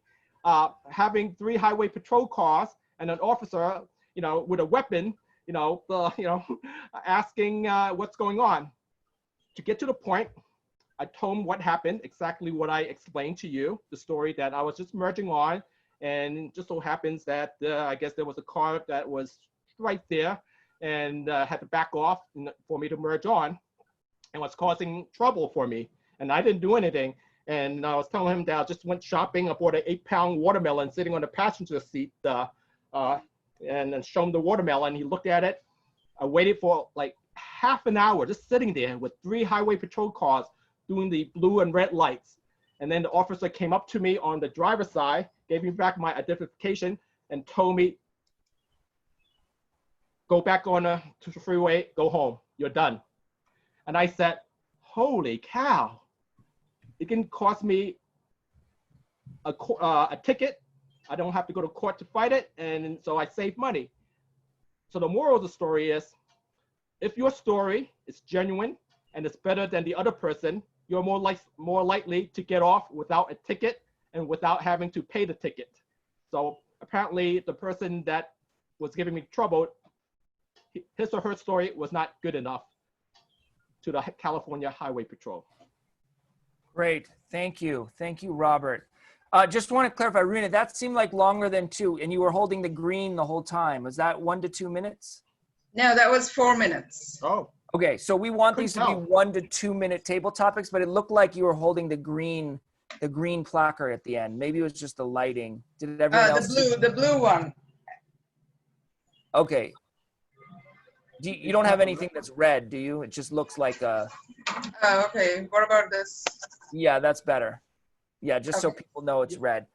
Having 3 highway patrol cars and an officer, with a weapon, asking what's going on. To get to the point, I told him what happened, exactly what I explained to you, the story that I was just merging on, and it just so happens that I guess there was a car that was right there and had to back off for me to merge on, and was causing trouble for me. And I didn't do anything. And I was telling him that I just went shopping. I bought an 8-pound watermelon sitting on the passenger seat, and then showed him the watermelon. He looked at it. I waited for like half an hour just sitting there with 3 highway patrol cars doing the blue and red lights. And then the officer came up to me on the driver's side, gave me back my identification, and told me, go back on to the freeway, go home, you're done. And I said, holy cow, it can cost me a ticket. I don't have to go to court to fight it, and so I save money. So the moral of the story is, if your story is genuine and it's better than the other person, you're more likely to get off without a ticket and without having to pay the ticket. So apparently the person that was giving me trouble, his or her story was not good enough to the California Highway Patrol.
Great, thank you, Robert. Just want to clarify, Rena, that seemed like longer than 2, and you were holding the green the whole time. Was that 1 to 2 minutes?
No, that was 4 minutes.
Oh.
Okay, so we want these to be 1 to 2 minute table topics, but it looked like you were holding the green placard at the end. Maybe it was just the lighting. Did everyone else?
The blue one.
Okay. You don't have anything that's red, do you? It just looks like a.
Oh, okay. What about this?
Yeah, that's better. Yeah, just so people know it's red.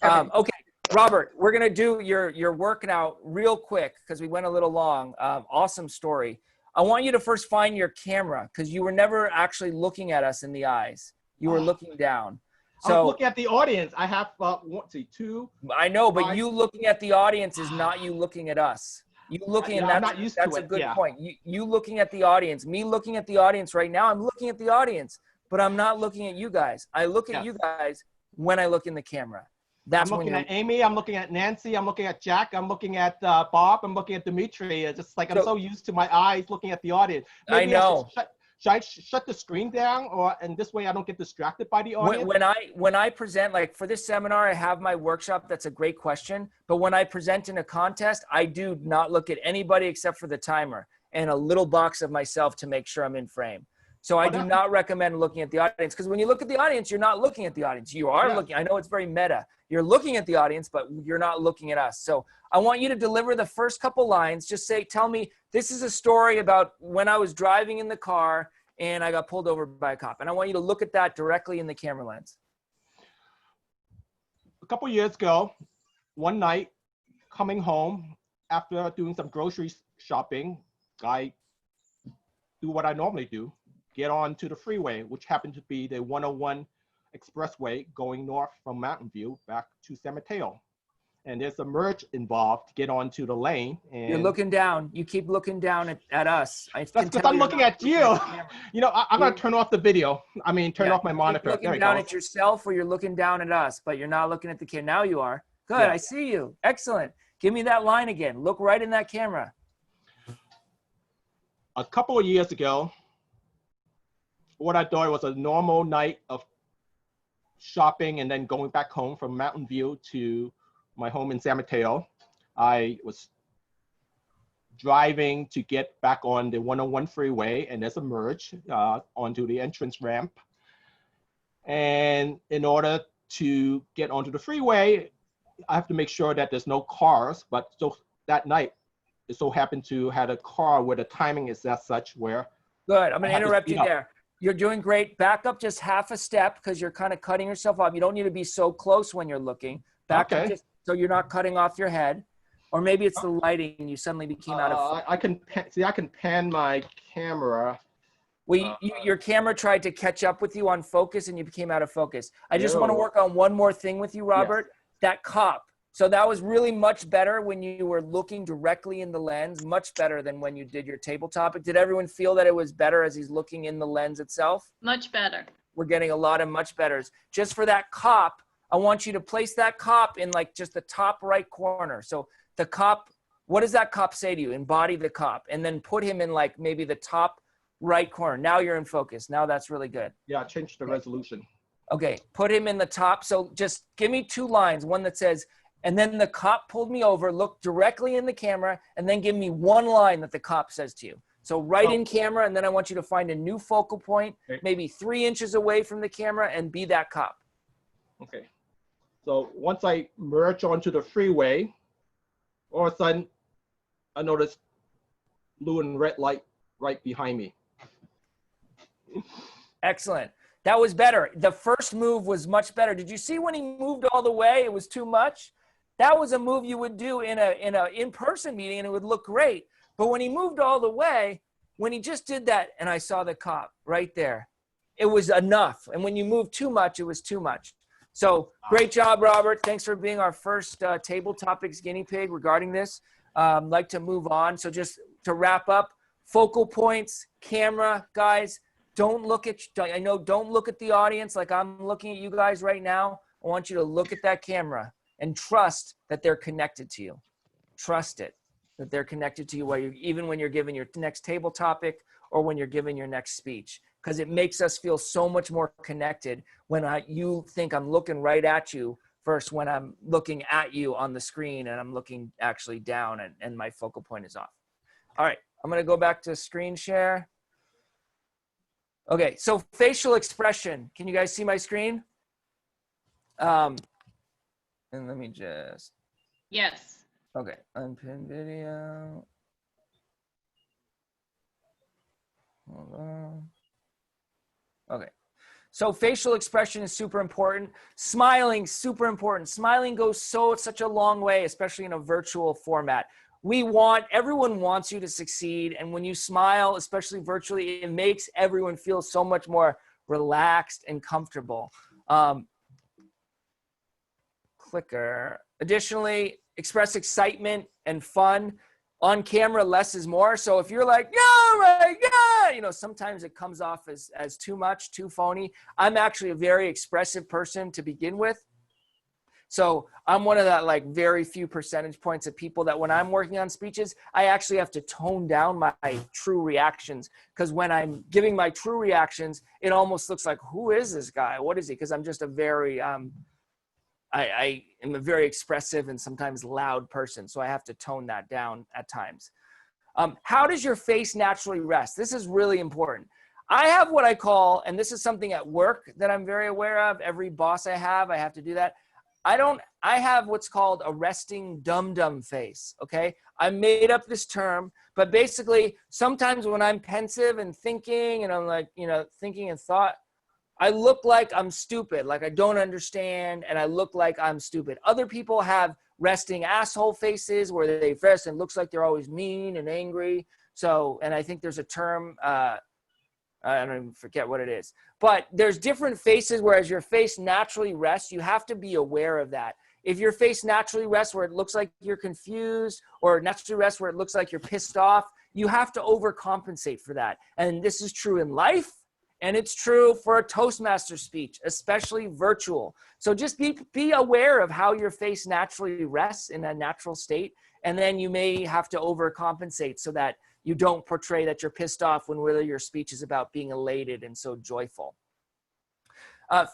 Okay.
Okay, Robert, we're gonna do your work now real quick because we went a little long. Awesome story. I want you to first find your camera because you were never actually looking at us in the eyes. You were looking down. So
I'm looking at the audience. I have 2.
I know, but you looking at the audience is not you looking at us. You looking at
I'm not used to
that's
it.
a good point. You looking at the audience, me looking at the audience right now. I'm looking at the audience, but I'm not looking at you guys. I look at you guys when I look in the camera. That's
I'm looking at Amy, I'm looking at Nancy, I'm looking at Jack, I'm looking at Bob, I'm looking at Dimitri. It's just like I'm so used to my eyes looking at the audience. Maybe
I know.
Should I shut the screen down, and this way I don't get distracted by the audience?
When I present, like for this seminar, I have my workshop. That's a great question. But when I present in a contest, I do not look at anybody except for the timer and a little box of myself to make sure I'm in frame. So I do not recommend looking at the audience because when you look at the audience, you're not looking at the audience. You are looking. I know it's very meta. You're looking at the audience, but you're not looking at us. So I want you to deliver the first couple lines. Just tell me, this is a story about when I was driving in the car and I got pulled over by a cop. And I want you to look at that directly in the camera lens.
A couple years ago, one night, coming home after doing some grocery shopping, I do what I normally do. Get on to the freeway, which happened to be the 101 expressway going north from Mountain View back to San Mateo. And there's a merge involved to get onto the lane. And
you're looking down. You keep looking down at us.
That's because I'm looking at you. I'm going to turn off the video. I mean, turn off my monitor.
You're looking down at yourself or you're looking down at us, but you're not looking at the camera. Now you are. Good. I see you. Excellent. Give me that line again. Look right in that camera.
A couple of years ago, what I thought was a normal night of shopping and then going back home from Mountain View to my home in San Mateo. I was driving to get back on the 101 freeway, and there's a merge onto the entrance ramp. And in order to get onto the freeway, I have to make sure that there's no cars, but so that night, it so happened to had a car where the timing is as such where.
Good. I'm going
I
to
have to
interrupt
speed
you
up.
there. You're doing great. Back up just half a step because you're kind of cutting yourself off. You don't need to be so close when you're looking. Back up
Okay.
just so you're not cutting off your head. Or maybe it's the lighting. You suddenly became out of.
I can pan my camera.
Well, your camera tried to catch up with you on focus and you became out of focus. I just want to
Yo.
work on one more thing with you, Robert. That cop. So that was really much better when you were looking directly in the lens, much better than when you did your table topic. Did everyone feel that it was better as he's looking in the lens itself?
Much better.
We're getting a lot of much betters. Just for that cop, I want you to place that cop in like just the top right corner. So the cop, what does that cop say to you? Embody the cop and then put him in like maybe the top right corner. Now you're in focus. Now that's really good.
Yeah, change the resolution.
Okay, put him in the top. So just give me 2 lines. One that says, and then the cop pulled me over, look directly in the camera, and then give me 1 line that the cop says to you. So right in camera, and then I want you to find a new focal point, maybe 3 inches away from the camera, and be that cop.
Okay. So once I merge onto the freeway, all of a sudden, I noticed blue and red light right behind me.
Excellent. That was better. The first move was much better. Did you see when he moved all the way, it was too much? That was a move you would do in a in-person meeting and it would look great. But when he moved all the way, when he just did that and I saw the cop right there, it was enough. And when you move too much, it was too much. So great job, Robert. Thanks for being our first table topics guinea pig regarding this. I'd like to move on. So just to wrap up, focal points, camera, guys, don't look at the audience like I'm looking at you guys right now. I want you to look at that camera and trust that they're connected to you. Trust it, that they're connected to you even when you're giving your next table topic or when you're giving your next speech, because it makes us feel so much more connected when you think I'm looking right at you versus when I'm looking at you on the screen and I'm looking actually down and my focal point is off. All right, I'm gonna go back to screen share. Okay, so facial expression. Can you guys see my screen? And let me just.
Yes.
Okay, unpin video. Hold on. Okay, so facial expression is super important. Smiling, super important. Smiling goes such a long way, especially in a virtual format. Everyone wants you to succeed. And when you smile, especially virtually, it makes everyone feel so much more relaxed and comfortable. Clicker. Additionally, express excitement and fun. On camera, less is more. So if you're like, yeah, right, yeah, sometimes it comes off as too much, too phony. I'm actually a very expressive person to begin with. So I'm one of that like very few percentage points of people that when I'm working on speeches, I actually have to tone down my true reactions. Because when I'm giving my true reactions, it almost looks like, who is this guy? What is he? Because I'm just a very, I am a very expressive and sometimes loud person. So I have to tone that down at times. How does your face naturally rest? This is really important. I have what I call, and this is something at work that I'm very aware of. Every boss I have to do that. I have what's called a resting dum-dum face, okay? I made up this term, but basically sometimes when I'm pensive and thinking and I'm like, thinking and thought, I look like I'm stupid, like I don't understand, and I look like I'm stupid. Other people have resting asshole faces where they rest and looks like they're always mean and angry. So, and I think there's a term, I don't even forget what it is, but there's different faces, whereas your face naturally rests. You have to be aware of that. If your face naturally rests where it looks like you're confused or naturally rests where it looks like you're pissed off, you have to overcompensate for that. And this is true in life, and it's true for a Toastmaster speech, especially virtual. So just be aware of how your face naturally rests in a natural state, and then you may have to overcompensate so that you don't portray that you're pissed off when really your speech is about being elated and so joyful.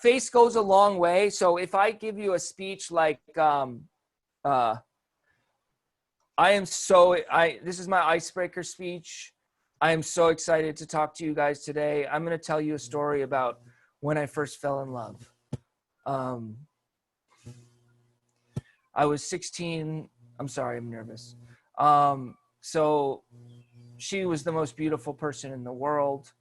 Face goes a long way. So if I give you a speech like, this is my icebreaker speech. I am so excited to talk to you guys today. I'm going to tell you a story about when I first fell in love. I was 16. I'm sorry, I'm nervous. So she was the most beautiful person in the world.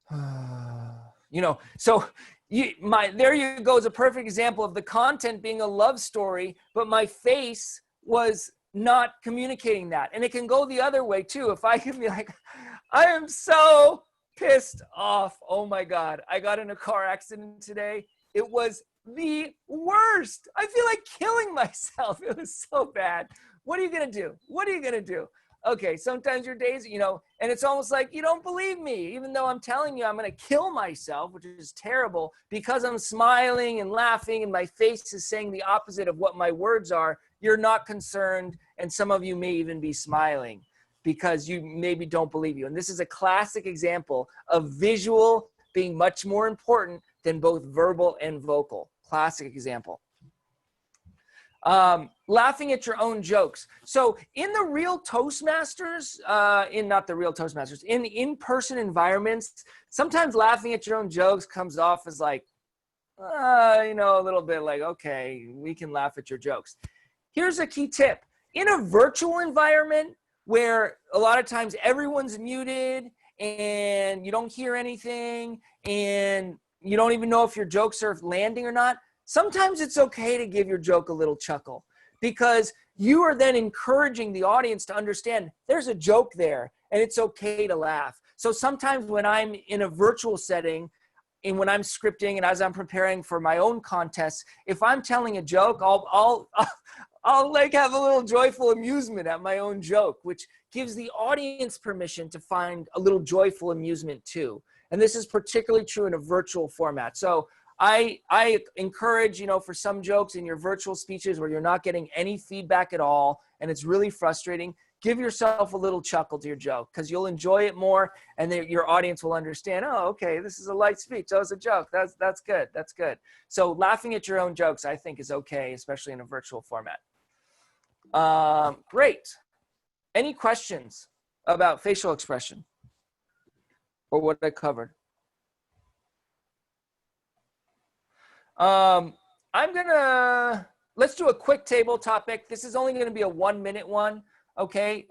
You know, so there you go is a perfect example of the content being a love story, but my face was not communicating that. And it can go the other way too. If I can be like, I am so pissed off. Oh my God. I got in a car accident today. It was the worst. I feel like killing myself. It was so bad. What are you going to do? What are you going to do? Okay, sometimes your days, you know, and it's almost like you don't believe me, even though I'm telling you I'm going to kill myself, which is terrible, because I'm smiling and laughing and my face is saying the opposite of what my words are. You're not concerned, and some of you may even be smiling because you maybe don't believe you. And this is a classic example of visual being much more important than both verbal and vocal. Classic example. Laughing at your own jokes. So in the real Toastmasters, in in-person environments, sometimes laughing at your own jokes comes off as like, you know, a little bit like, okay, we can laugh at your jokes. Here's a key tip. In a virtual environment where a lot of times everyone's muted and you don't hear anything and you don't even know if your jokes are landing or not, sometimes it's okay to give your joke a little chuckle because you are then encouraging the audience to understand there's a joke there and it's okay to laugh. So sometimes when I'm in a virtual setting and when I'm scripting and as I'm preparing for my own contests, if I'm telling a joke, I'll like have a little joyful amusement at my own joke, which gives the audience permission to find a little joyful amusement too. And this is particularly true in a virtual format. So I encourage, you know, for some jokes in your virtual speeches where you're not getting any feedback at all and it's really frustrating, give yourself a little chuckle to your joke because you'll enjoy it more and your audience will understand, oh, okay, this is a light speech. That was a joke. That's good. That's good. So laughing at your own jokes, I think, is okay, especially in a virtual format. Great. Any questions about facial expression or what I covered? Let's do a quick table topic. This is only going to be a 1-minute one. Okay.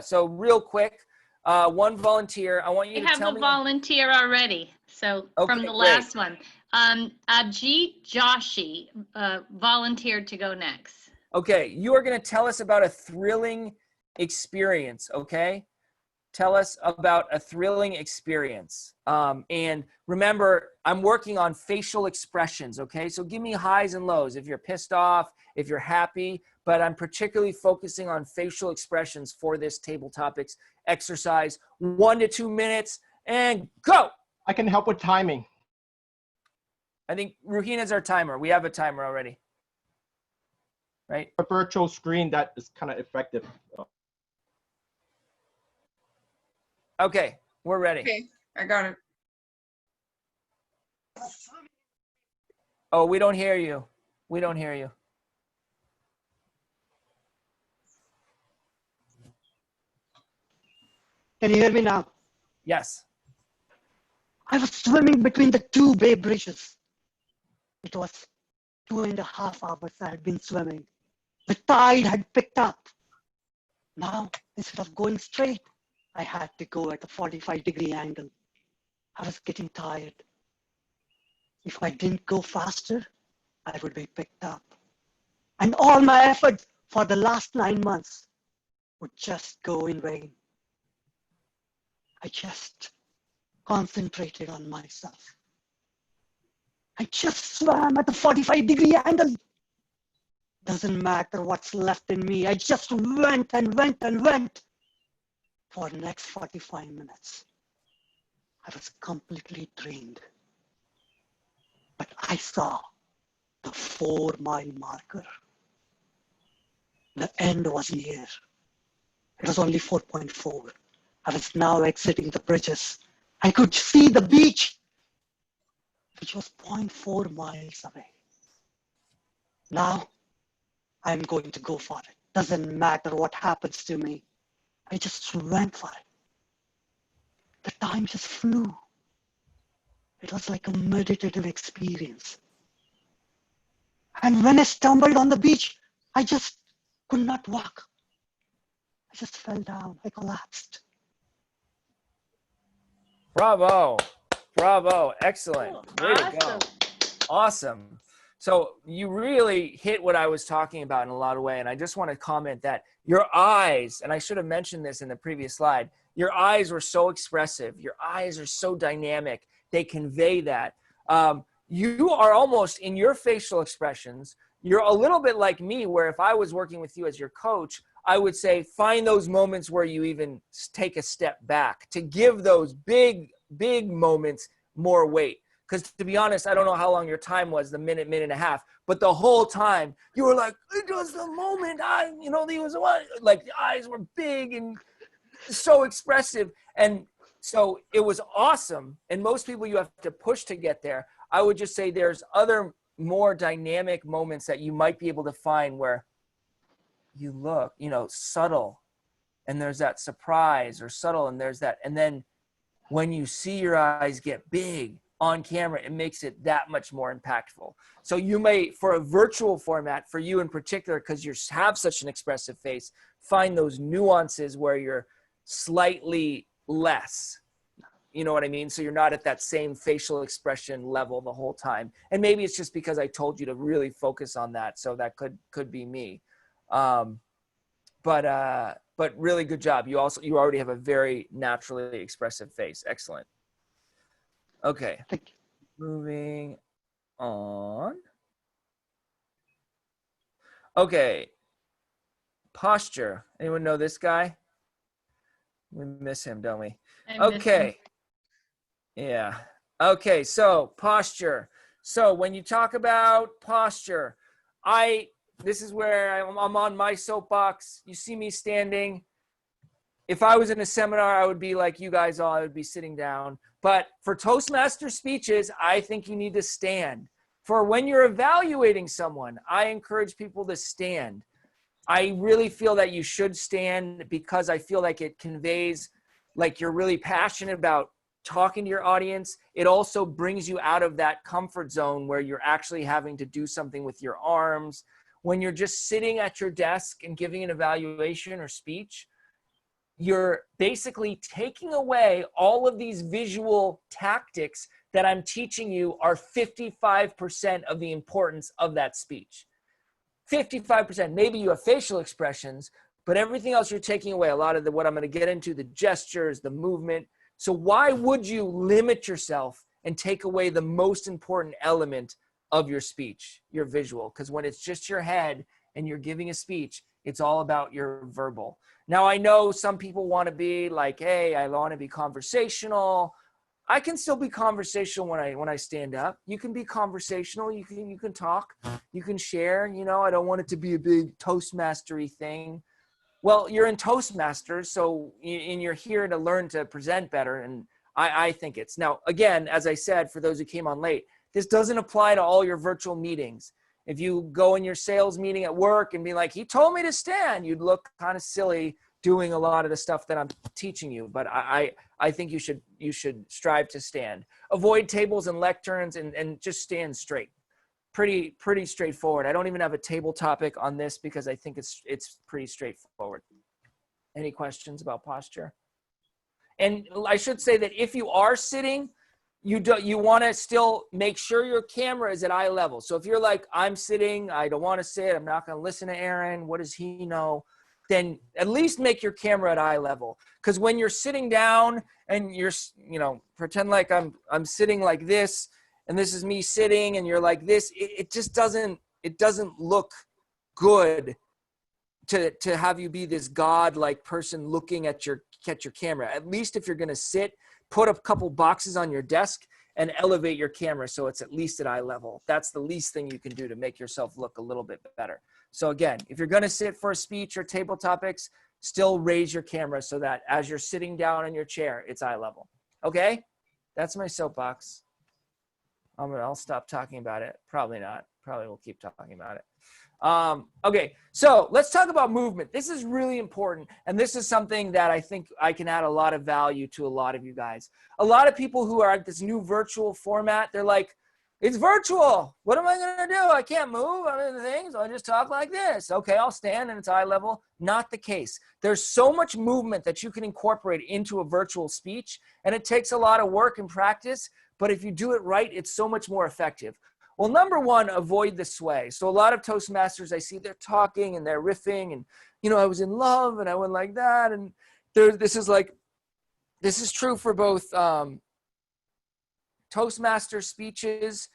So real quick, one volunteer. I want you to tell me.
We have a volunteer already. So
okay,
from the last one, Ajit Joshi volunteered to go next.
Okay. You are going to tell us about a thrilling experience. Okay. Tell us about a thrilling experience. And remember, I'm working on facial expressions, okay? So give me highs and lows if you're pissed off, if you're happy, but I'm particularly focusing on facial expressions for this table topics exercise. 1 to 2 minutes and go.
I can help with timing.
I think Ruhina's our timer. We have a timer already, right?
A virtual screen that is kind of effective.
Okay, we're ready.
Okay, I got it.
Oh, we don't hear you. We don't hear you.
Can you hear me now?
Yes.
I was swimming between the two bay bridges. It was 2.5 hours I had been swimming. The tide had picked up. Now, instead of going straight, I had to go at a 45-degree angle. I was getting tired. If I didn't go faster, I would be picked up. And all my efforts for the last 9 months would just go in vain. I just concentrated on myself. I just swam at a 45-degree angle. Doesn't matter what's left in me. I just went and went and went. For the next 45 minutes, I was completely drained. But I saw the 4-mile marker. The end was near. It was only 4.4. I was now exiting the bridges. I could see the beach, which was 0.4 miles away. Now, I'm going to go for it. Doesn't matter what happens to me. I just went for it. The time just flew. It was like a meditative experience. And when I stumbled on the beach, I just could not walk. I just fell down. I collapsed.
Bravo. Bravo. Excellent. Way to go.
Awesome.
Awesome. So you really hit what I was talking about in a lot of ways. And I just want to comment that your eyes, and I should have mentioned this in the previous slide, your eyes were so expressive. Your eyes are so dynamic. They convey that. You are almost in your facial expressions. You're a little bit like me, where if I was working with you as your coach, I would say, find those moments where you even take a step back to give those big moments more weight. Because to be honest, I don't know how long your time was, the minute and a half, but the whole time you were like, it was the moment he was like the eyes were big and so expressive. And so it was awesome. And most people you have to push to get there. I would just say there's other more dynamic moments that you might be able to find where you look, subtle, and there's that surprise, or subtle, and there's that. And then when you see your eyes get big on camera, it makes it that much more impactful. So you may, for a virtual format, for you in particular, because you have such an expressive face, find those nuances where you're slightly less. You know what I mean? So you're not at that same facial expression level the whole time. And maybe it's just because I told you to really focus on that. So that could be me. But really good job. You already have a very naturally expressive face. Excellent. Okay.
Thank you.
Moving on. Okay. Posture. Anyone know this guy? We miss him, don't we?
I miss him.
Okay. Yeah. Okay. So posture. So when you talk about posture, this is where I'm on my soapbox. You see me standing. If I was in a seminar, I would be like you guys all, I would be sitting down. But for Toastmaster speeches, I think you need to stand. For when you're evaluating someone, I encourage people to stand. I really feel that you should stand because I feel like it conveys like you're really passionate about talking to your audience. It also brings you out of that comfort zone where you're actually having to do something with your arms. When you're just sitting at your desk and giving an evaluation or speech, you're basically taking away all of these visual tactics that I'm teaching you are 55% of the importance of that speech. 55%. Maybe you have facial expressions, but everything else you're taking away. A lot of what I'm going to get into, the gestures, the movement. So why would you limit yourself and take away the most important element of your speech, your visual? Because when it's just your head and you're giving a speech, it's all about your verbal. Now, I know some people want to be like, hey, I want to be conversational. I can still be conversational when I stand up. You can be conversational. You can talk. You can share. I don't want it to be a big Toastmastery thing. Well, you're in Toastmasters, so you're here to learn to present better. And I think it's now, again, as I said, for those who came on late, this doesn't apply to all your virtual meetings. If you go in your sales meeting at work and be like, he told me to stand, you'd look kind of silly doing a lot of the stuff that I'm teaching you. But I think you should strive to stand. Avoid tables and lecterns and just stand straight. Pretty straightforward. I don't even have a table topic on this because I think it's pretty straightforward. Any questions about posture? And I should say that if you are sitting, you want to still make sure your camera is at eye level. So if you're like, I'm sitting, I don't want to sit, I'm not going to listen to Aaron, what does he know? Then at least make your camera at eye level. Because when you're sitting down and you're, pretend like I'm sitting like this, and this is me sitting, and you're like this, it just doesn't look good to have you be this God-like person looking at your camera. At least if you're going to sit, put a couple boxes on your desk and elevate your camera so it's at least at eye level. That's the least thing you can do to make yourself look a little bit better. So again, if you're going to sit for a speech or table topics, still raise your camera so that as you're sitting down in your chair, it's eye level. Okay? That's my soapbox. I'll stop talking about it. Probably not. Probably will keep talking about it. Okay, so let's talk about movement. This is really important, and this is something that I think I can add a lot of value to a lot of you guys. A lot of people who are at this new virtual format, they're like, It's virtual. What am I going to do? I can't move on the things. I just talk like this. Okay, I'll stand and it's eye level. Not the case. There's so much movement that you can incorporate into a virtual speech, and it takes a lot of work and practice, but if you do it right, it's so much more effective. Well, number one, avoid the sway. So a lot of Toastmasters, I see they're talking and they're riffing and, you know, I was in love and I went like that. And this is true for both Toastmaster speeches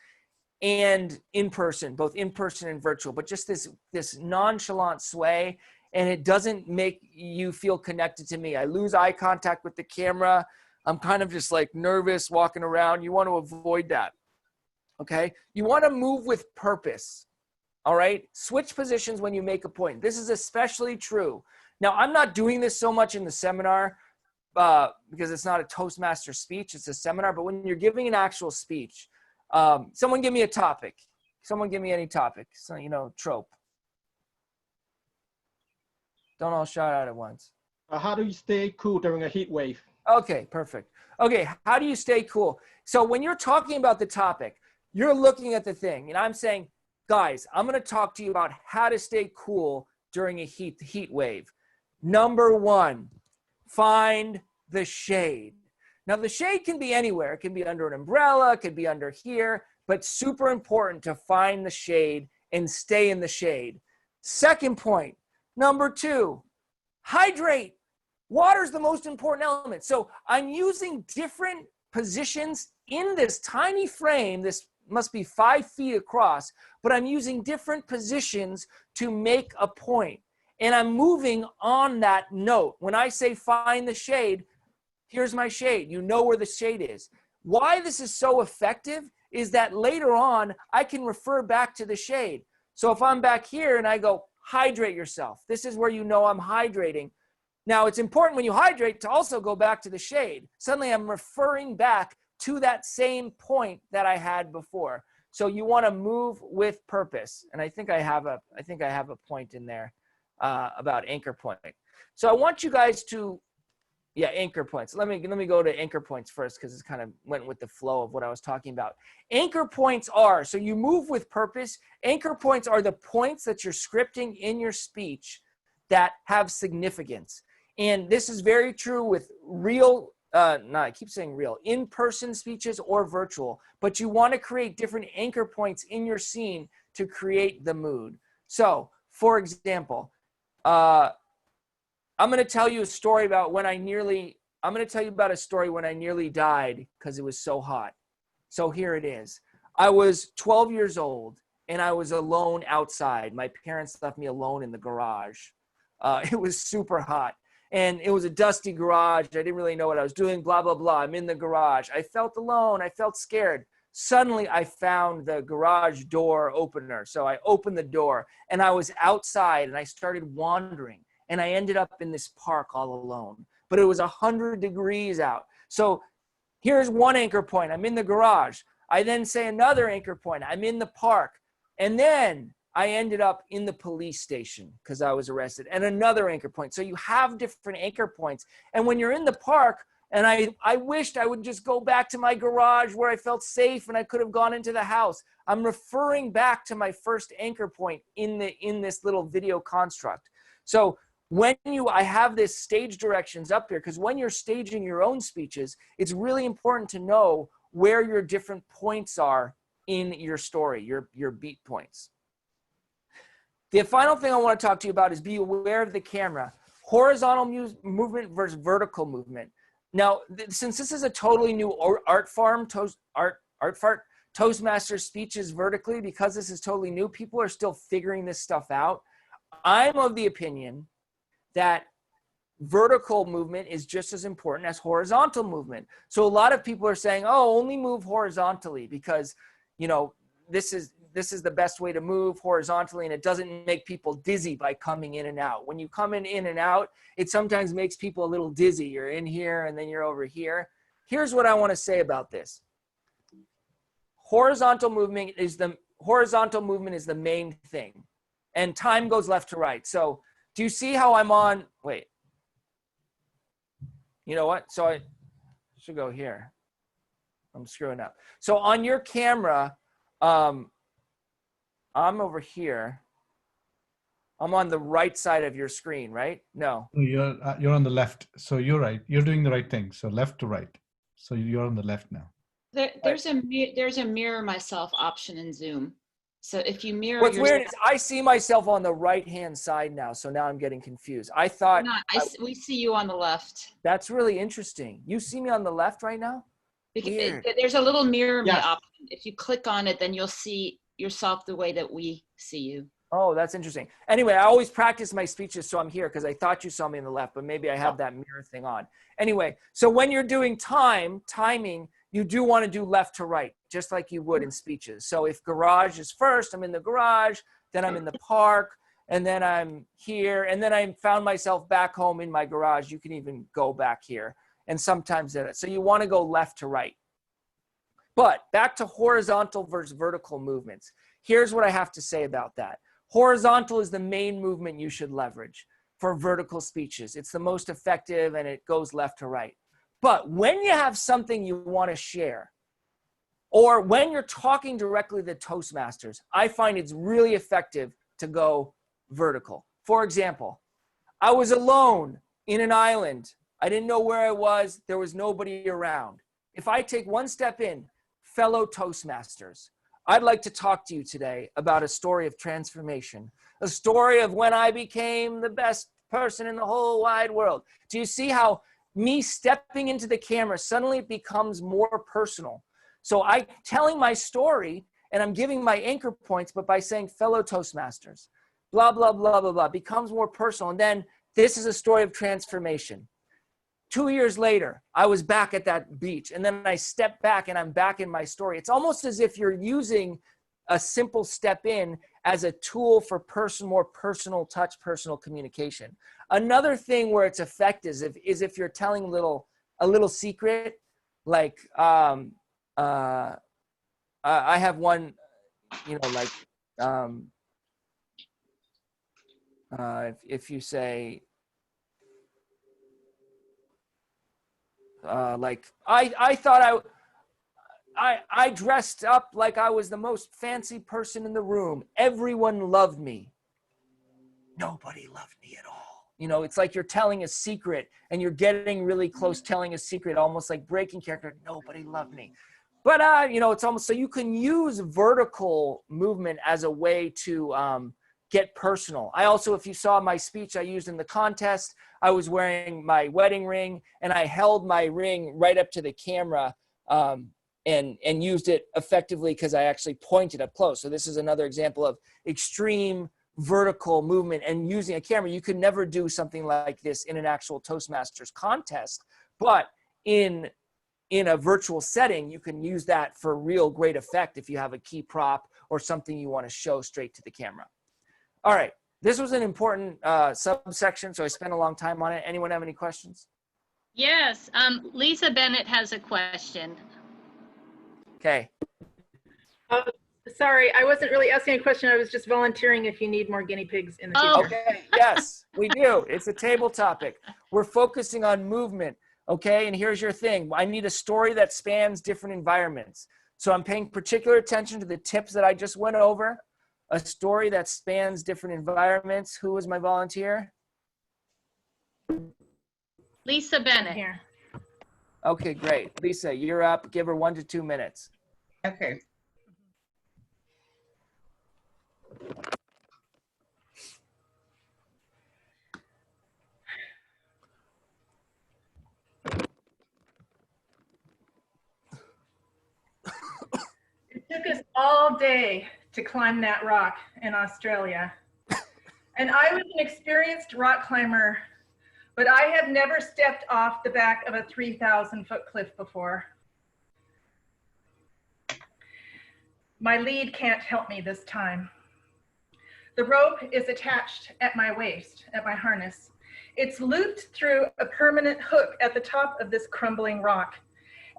and in person, both in person and virtual, but just this nonchalant sway, and it doesn't make you feel connected to me. I lose eye contact with the camera. I'm kind of just like nervous walking around. You want to avoid that. Okay. You want to move with purpose. All right. Switch positions when you make a point. This is especially true. Now, I'm not doing this so much in the seminar because it's not a Toastmaster speech. It's a seminar. But when you're giving an actual speech, someone give me a topic. Someone give me any topic. So, you know, trope. Don't all shout out at once.
How do you stay cool during a heat wave?
Okay, perfect. Okay, how do you stay cool? So when you're talking about the topic, you're looking at the thing, and I'm saying, guys, I'm going to talk to you about how to stay cool during a heat wave. Number one, find the shade. Now, the shade can be anywhere. It can be under an umbrella, it could be under here, but super important to find the shade and stay in the shade. Second point, number two, hydrate. Water is the most important element. So I'm using different positions in this tiny frame. This must be 5 feet across, but I'm using different positions to make a point. And I'm moving on that note. When I say find the shade, here's my shade. You know where the shade is. Why this is so effective is that later on, I can refer back to the shade. So if I'm back here and I go, hydrate yourself. This is where you know I'm hydrating. Now, it's important when you hydrate to also go back to the shade. Suddenly, I'm referring back to that same point that I had before. So you want to move with purpose. And I think I have a point in there about anchor point. So I want you guys to, anchor points. Let me go to anchor points first because it kind of went with the flow of what I was talking about. Anchor points are, so you move with purpose. Anchor points are the points that you're scripting in your speech that have significance. And this is very true with in-person speeches or virtual, but you want to create different anchor points in your scene to create the mood. So, for example, I'm going to tell you a story about when I nearly died because it was so hot. So here it is. I was 12 years old and I was alone outside. My parents left me alone in the garage. It was super hot. And it was a dusty garage. I didn't really know what I was doing, blah, blah, blah. I'm in the garage. I felt alone. I felt scared. Suddenly, I found the garage door opener. So I opened the door, and I was outside, and I started wandering. And I ended up in this park all alone. But it was 100 degrees out. So here's one anchor point. I'm in the garage. I then say another anchor point. I'm in the park. And then I ended up in the police station because I was arrested, and another anchor point. So you have different anchor points. And when you're in the park, and I wished I would just go back to my garage where I felt safe and I could have gone into the house. I'm referring back to my first anchor point in this little video construct. So I have this stage directions up here because when you're staging your own speeches, it's really important to know where your different points are in your story, your beat points. The final thing I want to talk to you about is be aware of the camera. Horizontal movement versus vertical movement. Now, since this is a totally new art form, Toastmaster speeches vertically, because this is totally new, people are still figuring this stuff out. I'm of the opinion that vertical movement is just as important as horizontal movement. So a lot of people are saying, oh, only move horizontally because, you know, this is the best way to move horizontally, and it doesn't make people dizzy by coming in and out. When you come in and out, it sometimes makes people a little dizzy. You're in here and then you're over here. Here's what I want to say about this. Horizontal movement is the main thing, and time goes left to right. So do you see how I'm on? Wait. You know what? So I should go here. I'm screwing up. So on your camera, I'm over here. I'm on the right side of your screen, right? No.
You're on the left. So you're right. You're doing the right thing. So left to right. So you're on the left now.
There's a mirror myself option in Zoom. So if you mirror
What's
yourself,
weird is I see myself on the right-hand side now, so now I'm getting confused. I thought
we see you on the left.
That's really interesting. You see me on the left right now? Weird.
There's a little mirror me
Yes.
option. If you click on it, then you'll see yourself the way that we see you.
Oh, that's interesting. Anyway, I always practice my speeches so I'm here because I thought you saw me on the left, but maybe I have that mirror thing on. Anyway, so when you're doing timing, you do want to do left to right, just like you would in speeches. So if garage is first, I'm in the garage, then I'm in the park, and then I'm here, and then I found myself back home in my garage. You can even go back here. And sometimes that. So you want to go left to right. But back to horizontal versus vertical movements. Here's what I have to say about that. Horizontal is the main movement you should leverage for vertical speeches. It's the most effective and it goes left to right. But when you have something you want to share, or when you're talking directly to the Toastmasters, I find it's really effective to go vertical. For example, I was alone in an island. I didn't know where I was. There was nobody around. If I take one step in, fellow Toastmasters, I'd like to talk to you today about a story of transformation, a story of when I became the best person in the whole wide world. Do you see how me stepping into the camera, suddenly it becomes more personal? So I'm telling my story and I'm giving my anchor points, but by saying fellow Toastmasters, blah, blah, blah, blah, blah, becomes more personal. And then this is a story of transformation. 2 years later, I was back at that beach, and then I stepped back and I'm back in my story. It's almost as if you're using a simple step in as a tool for more personal touch, personal communication. Another thing where it's effective is if you're telling a little secret, like I have one, if you say, I thought I dressed up like I was the most fancy person in the room. Everyone loved me. Nobody loved me at all. It's like you're telling a secret and you're getting really close telling a secret, almost like breaking character. Nobody loved me. But, it's almost so you can use vertical movement as a way to get personal. I also, if you saw my speech I used in the contest, I was wearing my wedding ring and I held my ring right up to the camera and used it effectively because I actually pointed up close. So this is another example of extreme vertical movement and using a camera. You could never do something like this in an actual Toastmasters contest, but in a virtual setting, you can use that for real great effect if you have a key prop or something you want to show straight to the camera. All right, this was an important subsection, so I spent a long time on it. Anyone have any questions?
Yes, Lisa Bennett has a question.
Okay.
Sorry, I wasn't really asking a question. I was just volunteering if you need more guinea pigs in the future.
Okay, yes, we do. It's a table topic. We're focusing on movement, okay? And here's your thing. I need a story that spans different environments. So I'm paying particular attention to the tips that I just went over. A story that spans different environments. Who was my volunteer?
Lisa Bennett.
Here.
Okay, great. Lisa, you're up. Give her 1 to 2 minutes.
Okay.
It took us all day to climb that rock in Australia. And I was an experienced rock climber, but I have never stepped off the back of a 3,000-foot cliff before. My lead can't help me this time. The rope is attached at my waist, at my harness. It's looped through a permanent hook at the top of this crumbling rock,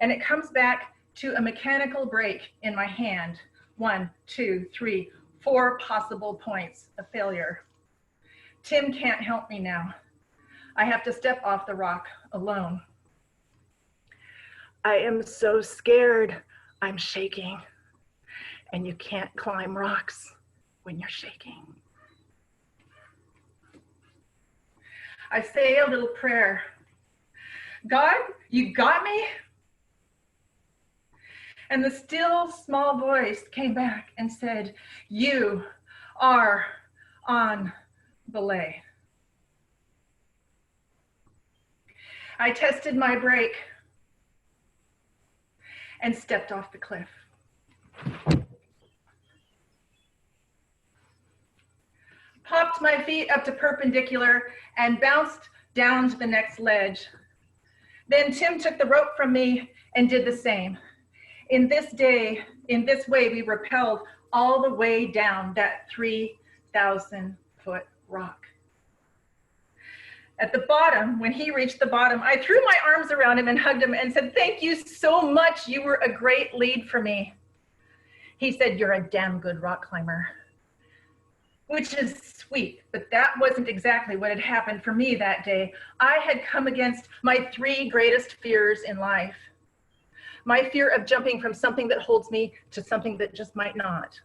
and it comes back to a mechanical break in my hand. 1, 2, 3, 4 possible points of failure. Tim can't help me now. I have to step off the rock alone. I am so scared. I'm shaking. and you can't climb rocks when you're shaking. I say a little prayer. God, you got me? And the still small voice came back and said, you are on belay. I tested my brake and stepped off the cliff. Popped my feet up to perpendicular and bounced down to the next ledge. Then Tim took the rope from me and did the same. In this way, we rappelled all the way down that 3,000-foot rock. At the bottom, when he reached the bottom, I threw my arms around him and hugged him and said, thank you so much. You were a great lead for me. He said, you're a damn good rock climber, which is sweet, but that wasn't exactly what had happened for me that day. I had come against my 3 greatest fears in life. My fear of jumping from something that holds me to something that just might not.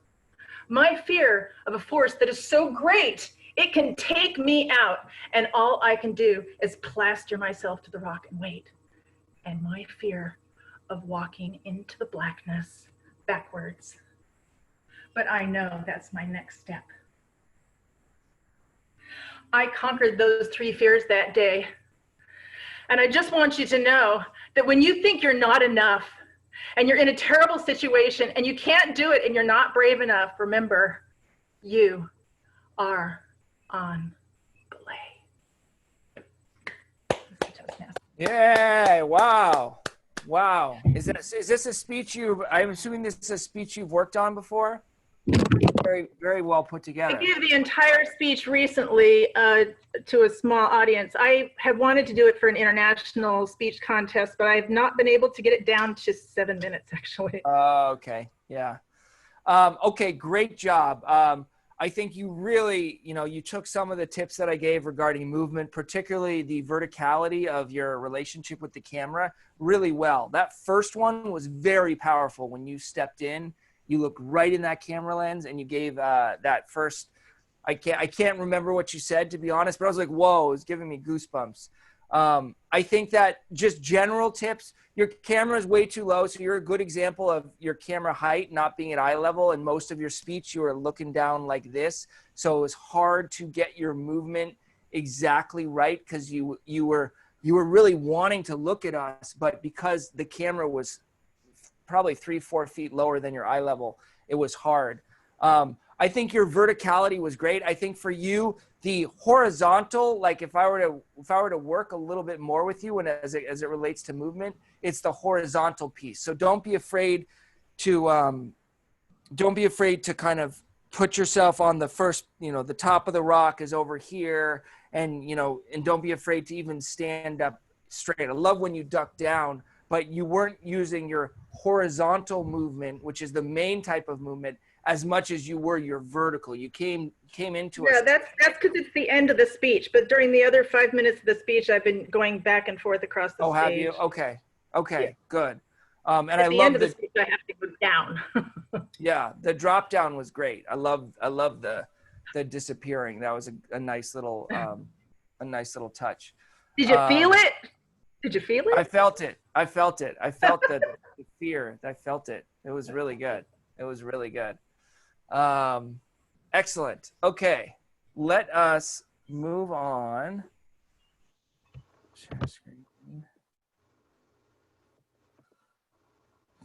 My fear of a force that is so great, it can take me out, and all I can do is plaster myself to the rock and wait. And my fear of walking into the blackness backwards. But I know that's my next step. I conquered those 3 fears that day. And I just want you to know that when you think you're not enough and you're in a terrible situation and you can't do it and you're not brave enough, remember, you are on belay.
Yeah, wow. Wow. Is this a speech I'm assuming this is a speech you've worked on before? Very, very well put together.
I gave the entire speech recently to a small audience. I had wanted to do it for an international speech contest, but I've not been able to get it down to 7 minutes, actually.
Okay, yeah. Okay, great job. I think you really, you took some of the tips that I gave regarding movement, particularly the verticality of your relationship with the camera, really well. That first one was very powerful when you stepped in. You looked right in that camera lens and you gave that first, I can't remember what you said, to be honest, but I was like, whoa, it was giving me goosebumps. I think that just general tips, your camera is way too low. So you're a good example of your camera height not being at eye level. And most of your speech, you were looking down like this. So it was hard to get your movement exactly right because you were really wanting to look at us, but because the camera was probably 3-4 feet lower than your eye level, it was hard. I think your verticality was great. I think for you, the horizontal, like if I were to work a little bit more with you and as it relates to movement, it's the horizontal piece. So don't be afraid to kind of put yourself on the first, the top of the rock is over here, and don't be afraid to even stand up straight. I love when you duck down, but you weren't using your horizontal movement, which is the main type of movement, as much as you were your vertical. You came into it.
Yeah, that's because it's the end of the speech. But during the other 5 minutes of the speech, I've been going back and forth across the stage.
Oh, have you? Okay, yeah. Good. And
At
I
the
love
end of the speech, I have to go down.
Yeah, the drop down was great. I love the disappearing. That was a nice little touch.
Did you feel it? Did you feel it?
I felt it. I felt the fear. I felt it. It was really good. Excellent. Okay, let us move on. Share screen.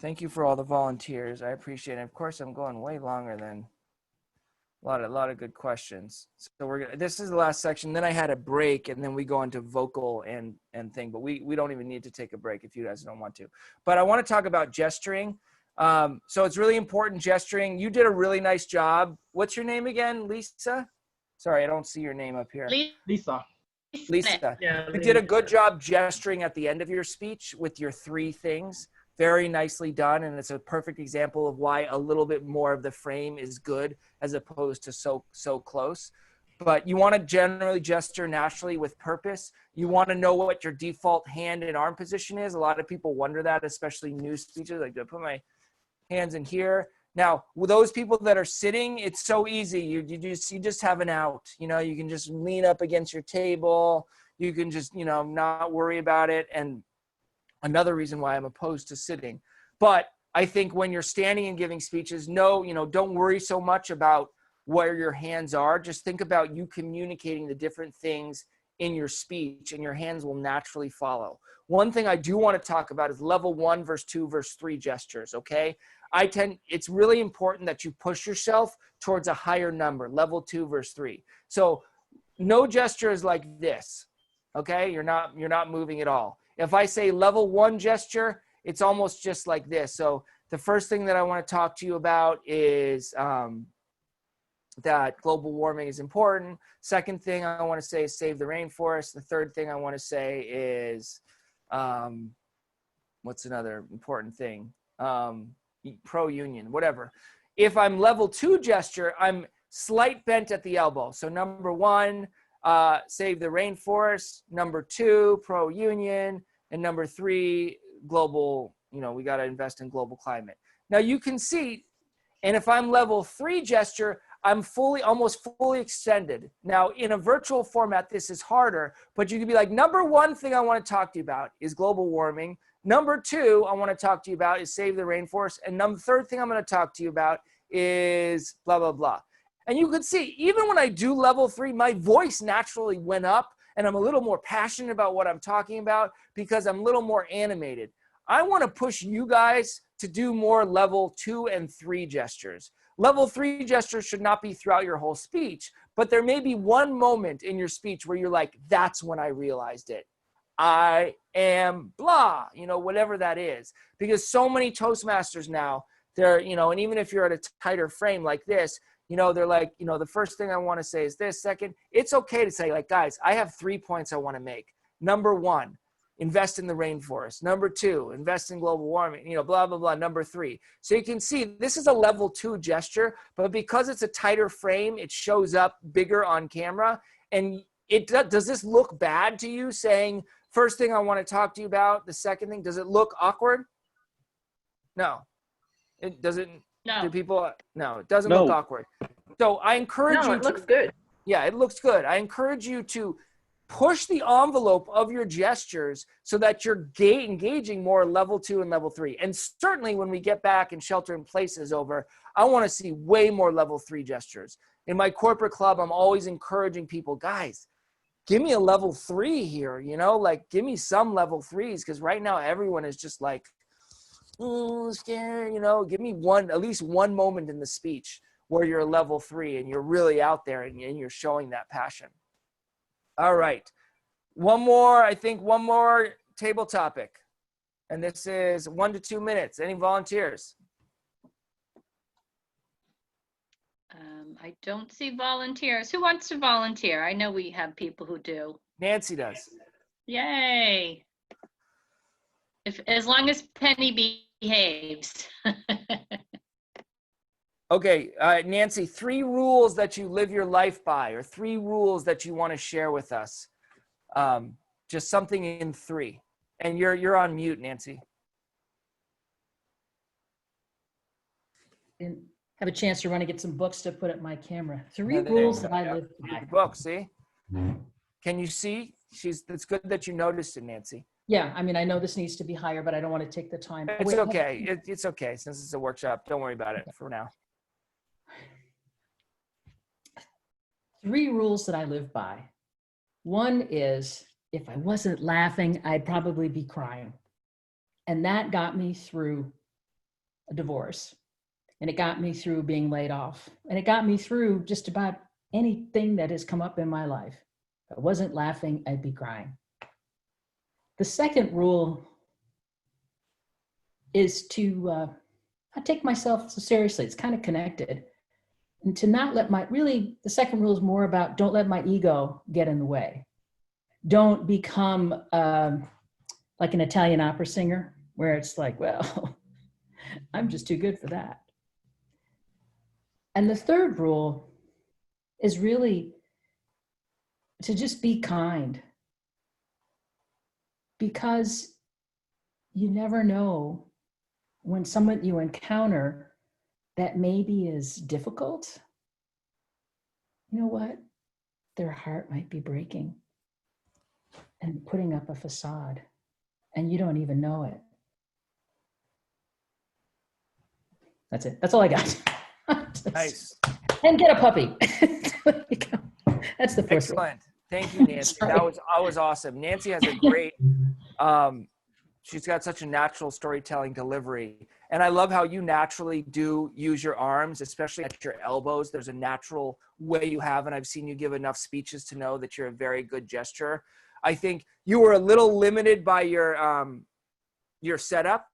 Thank you for all the volunteers. I appreciate it. Of course, I'm going way longer than a lot of good questions. So this is the last section. Then I had a break, and then we go into vocal and thing. But we don't even need to take a break if you guys don't want to. But I want to talk about gesturing. So it's really important, gesturing. You did a really nice job. What's your name again, Lisa? Sorry, I don't see your name up here.
Lisa.
Yeah,
You did a good job gesturing at the end of your speech with your 3 things. Very nicely done, and it's a perfect example of why a little bit more of the frame is good as opposed to so close. But you want to generally gesture naturally with purpose. You want to know what your default hand and arm position is. A lot of people wonder that, especially new speeches, like, do I put my hands in here? Now, with those people that are sitting, it's so easy. You just have an out. You know, you can just lean up against your table. You can just, you know, not worry about it. And another reason why I'm opposed to sitting. But I think when you're standing and giving speeches, no, you know, don't worry so much about where your hands are. Just think about you communicating the different things in your speech, and your hands will naturally follow. One thing I do want to talk about is level 1 verse 2 verse 3 gestures, okay? It's really important that you push yourself towards a higher number, level 2 verse 3. So no gesture is like this, okay? You're not moving at all. If I say level 1 gesture, it's almost just like this. So the first thing that I want to talk to you about is that global warming is important. Second thing I want to say is save the rainforest. The third thing I want to say is, what's another important thing? Pro-union, whatever. If I'm level 2 gesture, I'm slight bent at the elbow. So number 1, save the rainforest. Number 2, pro-union. And number 3, global, you know, we got to invest in global climate. Now you can see, and if I'm level 3 gesture, I'm almost fully extended. Now, in a virtual format, this is harder, but you can be like, number 1 thing I want to talk to you about is global warming. Number 2, I want to talk to you about is save the rainforest. And third thing I'm going to talk to you about is blah, blah, blah. And you can see, even when I do level 3, my voice naturally went up, and I'm a little more passionate about what I'm talking about because I'm a little more animated. I want to push you guys to do more level 2 and 3 gestures. Level 3 gestures should not be throughout your whole speech, but there may be one moment in your speech where you're like, that's when I realized it. I am blah, you know, whatever that is. Because so many Toastmasters now, they're, you know, and even if you're at a tighter frame like this, you know, they're like, you know, the first thing I want to say is this. Second, it's okay to say, like, guys, I have 3 points I want to make. Number 1, invest in the rainforest. Number 2, invest in global warming, you know, blah, blah, blah. Number 3. So you can see this is a level 2 gesture, but because it's a tighter frame, it shows up bigger on camera. And does this look bad to you saying, first thing I want to talk to you about, the second thing, does it look awkward? No, it doesn't.
No.
Do people? No, it doesn't look awkward. So I encourage you.
No, it looks good.
Yeah, it looks good. I encourage you to push the envelope of your gestures so that you're engaging more level 2 and level 3. And certainly when we get back and shelter in place is over, I want to see way more level 3 gestures. In my corporate club, I'm always encouraging people, guys, give me a level 3 here, you know, like give me some level 3s, because right now everyone is just like, scared, you know, give me at least one moment in the speech where you're level 3 and you're really out there and you're showing that passion. All right. One more table topic. And this is 1 to 2 minutes. Any volunteers?
I don't see volunteers. Who wants to volunteer? I know we have people who do.
Nancy does.
Yay. As long as Penny behaves.
Okay, Nancy, 3 rules that you live your life by, or 3 rules that you want to share with us. Just something in 3. And you're on mute, Nancy.
And have a chance to run and get some books to put up my camera. 3
There
rules
you
that
go.
I live by.
Book, see? Can you see? It's good that you noticed it, Nancy.
Yeah, I mean, I know this needs to be higher, but I don't want to take the time.
It's okay. It's okay. Since it's a workshop, don't worry about it for now.
3 rules that I live by. 1 is, if I wasn't laughing, I'd probably be crying. And that got me through a divorce. And it got me through being laid off. And it got me through just about anything that has come up in my life. If I wasn't laughing, I'd be crying. The second rule is to not take myself so seriously. It's kind of connected. And to not let the second rule is more about don't let my ego get in the way. Don't become like an Italian opera singer where it's like, well, I'm just too good for that. And the third rule is really to just be kind, because you never know when someone you encounter that maybe is difficult, you know what? Their heart might be breaking and putting up a facade, and you don't even know it. That's it. That's all I got.
Nice.
And get a puppy. There you go. That's the fourth rule.
Excellent. Thank you, Nancy.
Sorry.
That was awesome. Nancy has a great, she's got such a natural storytelling delivery. And I love how you naturally do use your arms, especially at your elbows. There's a natural way you have, and I've seen you give enough speeches to know that you're a very good gesturer. I think you were a little limited by your setup.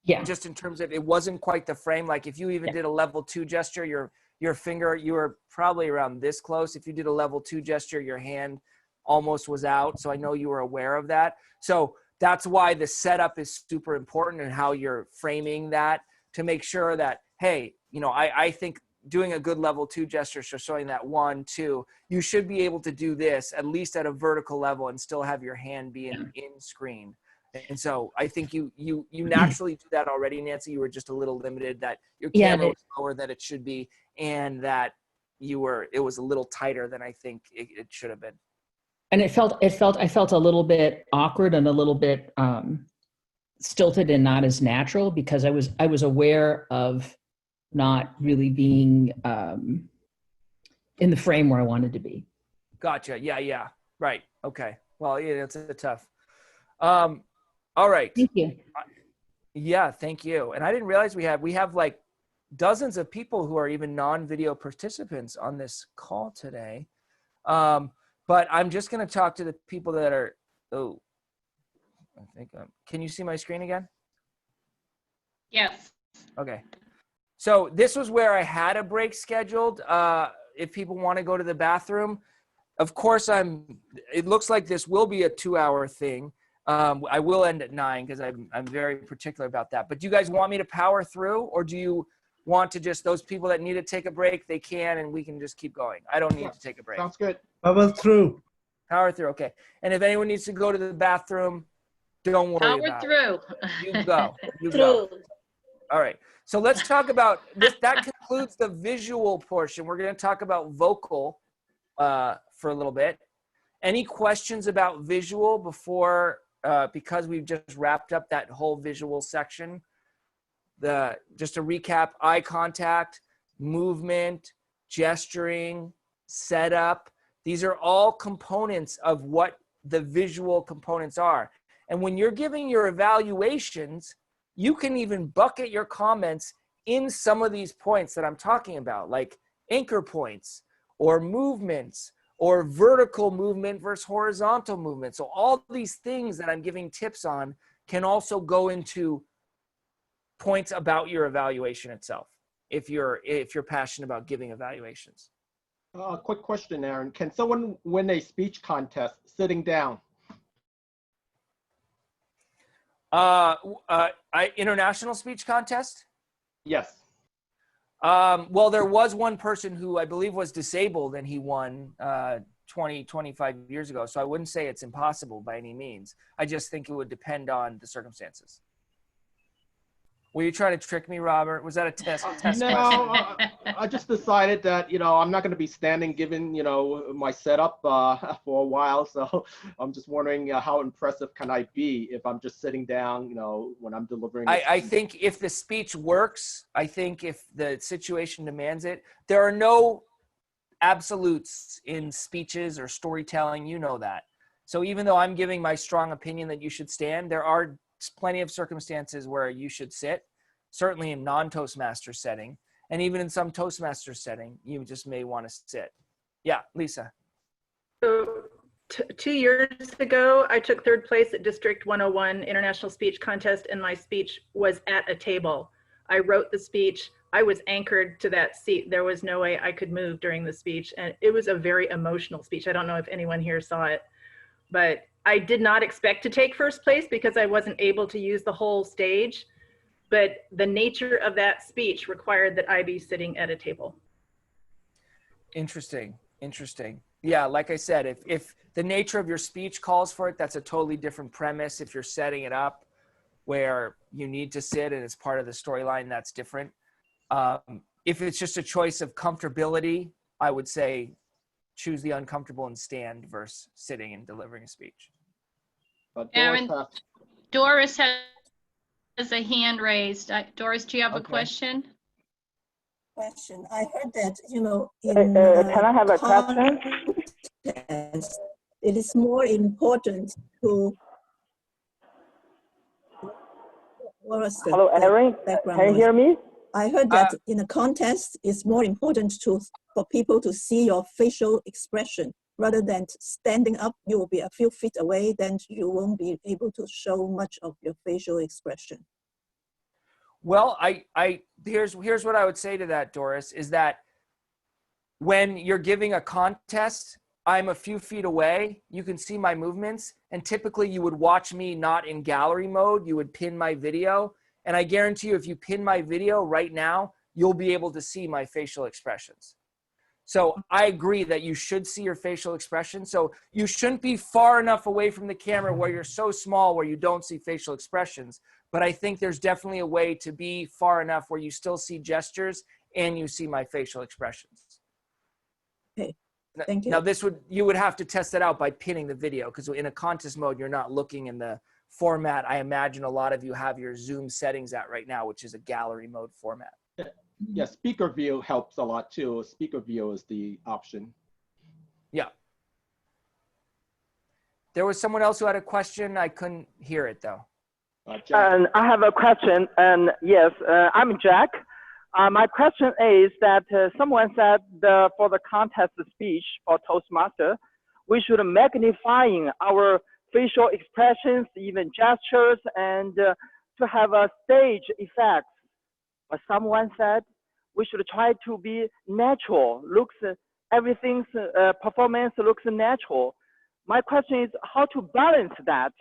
Yeah.
Just in terms of, it wasn't quite the frame. Like if you even did a level 2 gesture, your finger, you were probably around this close. If you did a level 2 gesture, your hand almost was out. So I know you were aware of that. So that's why the setup is super important, and how you're framing that to make sure that, hey, you know, I think doing a good level 2 gesture, so showing that 1, 2, you should be able to do this at least at a vertical level and still have your hand be in screen. And so I think you naturally do that already, Nancy. You were just a little limited, that your camera was lower than it should be, and that it was a little tighter than I think it should have been.
And I felt a little bit awkward and a little bit stilted and not as natural, because I was aware of not really being in the frame where I wanted to be.
Gotcha. Yeah. Right. Okay. Well, yeah, it's a tough. All right.
Thank you.
Yeah, thank you. And I didn't realize we have like dozens of people who are even non-video participants on this call today. But I'm just going to talk to the people that are, can you see my screen again?
Yes.
Okay. So this was where I had a break scheduled. If people want to go to the bathroom, of course, it looks like this will be a 2-hour thing. I will end at 9 because I'm very particular about that. But do you guys want me to power through, or do you want to just, those people that need to take a break, they can, and we can just keep going? I don't need to take a break.
Sounds good.
Power through.
Power through. Okay. And if anyone needs to go to the bathroom, don't worry
Power
about
through.
it. You go. You go. All right. So let's talk about this. That concludes the visual portion. We're going to talk about vocal for a little bit. Any questions about visual before, because we've just wrapped up that whole visual section? Just to recap: eye contact, movement, gesturing, setup. These are all components of what the visual components are. And when you're giving your evaluations, you can even bucket your comments in some of these points that I'm talking about, like anchor points or movements or vertical movement versus horizontal movement. So all these things that I'm giving tips on can also go into points about your evaluation itself, if you're passionate about giving evaluations.
Quick question, Aaron. Can someone win a speech contest sitting down?
International speech contest?
Yes.
Well, there was one person who I believe was disabled, and he won 25 years ago. So I wouldn't say it's impossible by any means. I just think it would depend on the circumstances. Were you trying to trick me, Robert? Was that a test?
No, I just decided that, I'm not going to be standing giving, my setup for a while. So I'm just wondering how impressive can I be if I'm just sitting down, when I'm delivering.
I think if the speech works, I think if the situation demands it, there are no absolutes in speeches or storytelling, you know that. So even though I'm giving my strong opinion that you should stand, there are plenty of circumstances where you should sit, certainly in non-Toastmaster setting, and even in some Toastmaster setting, you just may want to sit. Yeah, Lisa.
So 2 years ago, I took 3rd place at District 101 International Speech Contest, and my speech was at a table. I wrote the speech. I was anchored to that seat. There was no way I could move during the speech, and it was a very emotional speech. I don't know if anyone here saw it, but I did not expect to take 1st place because I wasn't able to use the whole stage, but the nature of that speech required that I be sitting at a table.
Interesting. Yeah, like I said, if the nature of your speech calls for it, that's a totally different premise. If you're setting it up where you need to sit and it's part of the storyline, that's different. if it's just a choice of comfortability, I would say choose the uncomfortable and stand versus sitting and delivering a speech.
Aaron, Doris has a hand raised. Doris, do you have a question?
I heard that, in
can I have a question?
It is more important to.
Hello, Aaron. Can you hear me?
I heard that in a contest, it's more important for people to see your facial expression rather than standing up. You will be a few feet away, then you won't be able to show much of your facial expression.
Well, here's what I would say to that, Doris, is that when you're giving a contest, I'm a few feet away. You can see my movements, and typically you would watch me not in gallery mode. You would pin my video, and I guarantee you, if you pin my video right now, you'll be able to see my facial expressions. So I agree that you should see your facial expression. So you shouldn't be far enough away from the camera where you're so small where you don't see facial expressions. But I think there's definitely a way to be far enough where you still see gestures and you see my facial expressions.
Okay, thank you.
Now you would have to test that out by pinning the video, because in a contest mode, you're not looking in the format I imagine a lot of you have your Zoom settings at right now, which is a gallery mode format.
Yeah, speaker view helps a lot too. Speaker view is the option.
Yeah. There was someone else who had a question. I couldn't hear it though.
And I have a question. And yes, I'm Jack. My question is that someone said for the contest speech for Toastmaster, we should magnifying our facial expressions, even gestures, and to have a stage effect. But someone said we should try to be natural. Everything's performance looks natural. My question is how to balance that,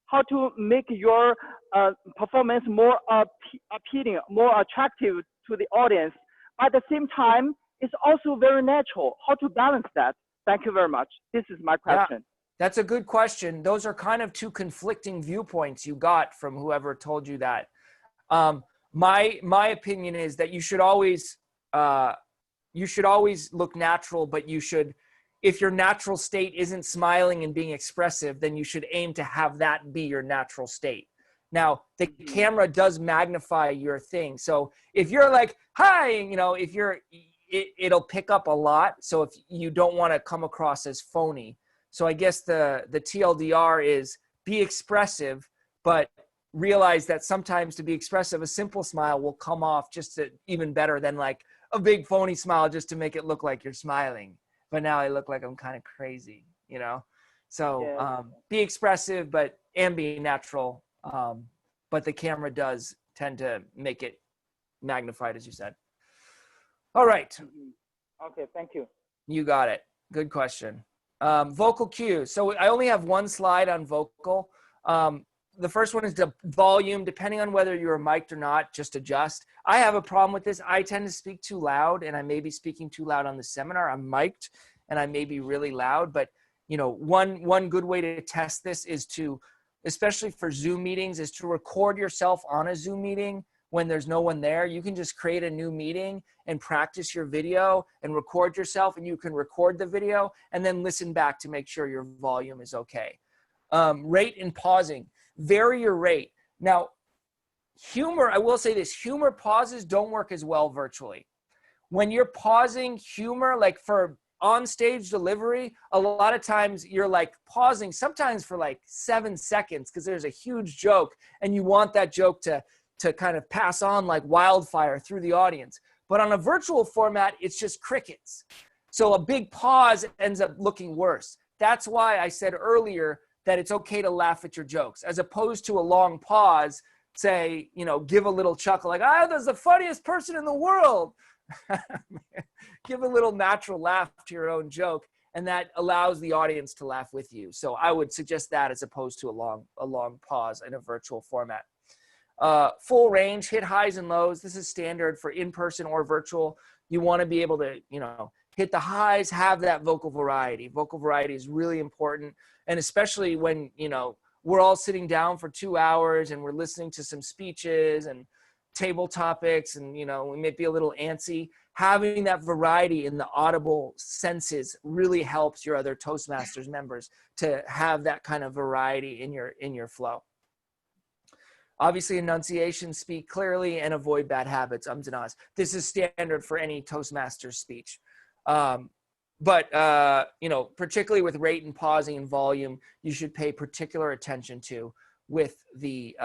how to make your performance more appealing, more attractive to the audience. At the same time, it's also very natural. How to balance that? Thank you very much. This is my question.
Yeah, that's a good question. Those are kind of two conflicting viewpoints you got from whoever told you that. My opinion is that you should always look natural, but you should, if your natural state isn't smiling and being expressive, then you should aim to have that be your natural state. Now, the camera does magnify your thing. So if you're like, hi, it'll pick up a lot. So if you don't want to come across as phony. So I guess the TLDR is be expressive, but realize that sometimes to be expressive, a simple smile will come off just even better than like a big phony smile just to make it look like you're smiling. But now I look like I'm kind of crazy, So be expressive, and be natural. But the camera does tend to make it magnified, as you said. All right.
Okay, thank you.
You got it. Good question. Vocal cues. So I only have one slide on vocal. The first one is the volume. Depending on whether you're mic'd or not, just adjust. I have a problem with this. I tend to speak too loud, and I may be speaking too loud on the seminar. I'm mic'd, and I may be really loud. But one good way to test this is to, especially for Zoom meetings, is to record yourself on a Zoom meeting when there's no one there. You can just create a new meeting and practice your video and record yourself, and you can record the video and then listen back to make sure your volume is okay. Rate and pausing. Vary your rate. Now, humor, I will say this, humor pauses don't work as well virtually. When you're pausing humor, like for on-stage delivery, a lot of times you're like pausing sometimes for like 7 seconds because there's a huge joke and you want that joke to kind of pass on like wildfire through the audience. But on a virtual format, it's just crickets. So a big pause ends up looking worse. That's why I said earlier that it's okay to laugh at your jokes, as opposed to a long pause, say, give a little chuckle, like, that's the funniest person in the world. Give a little natural laugh to your own joke, and that allows the audience to laugh with you. So I would suggest that as opposed to a long pause in a virtual format. Full range, hit highs and lows. This is standard for in-person or virtual. You want to be able to, hit the highs, have that vocal variety. Vocal variety is really important. And especially when, we're all sitting down for 2 hours and we're listening to some speeches and, table topics and, you know, we may be a little antsy, having that variety in the audible senses really helps your other Toastmasters members to have that kind of variety in your flow. Obviously, enunciation, speak clearly, and avoid bad habits, ums and ahs. This is standard for any Toastmasters speech. But you know, particularly with rate and pausing and volume, you should pay particular attention to with the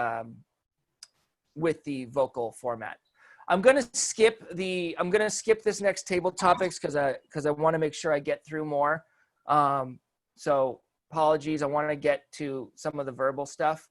vocal format. I'm gonna skip this next table topics because I want to make sure I get through more. So apologies. I want to get to some of the verbal stuff.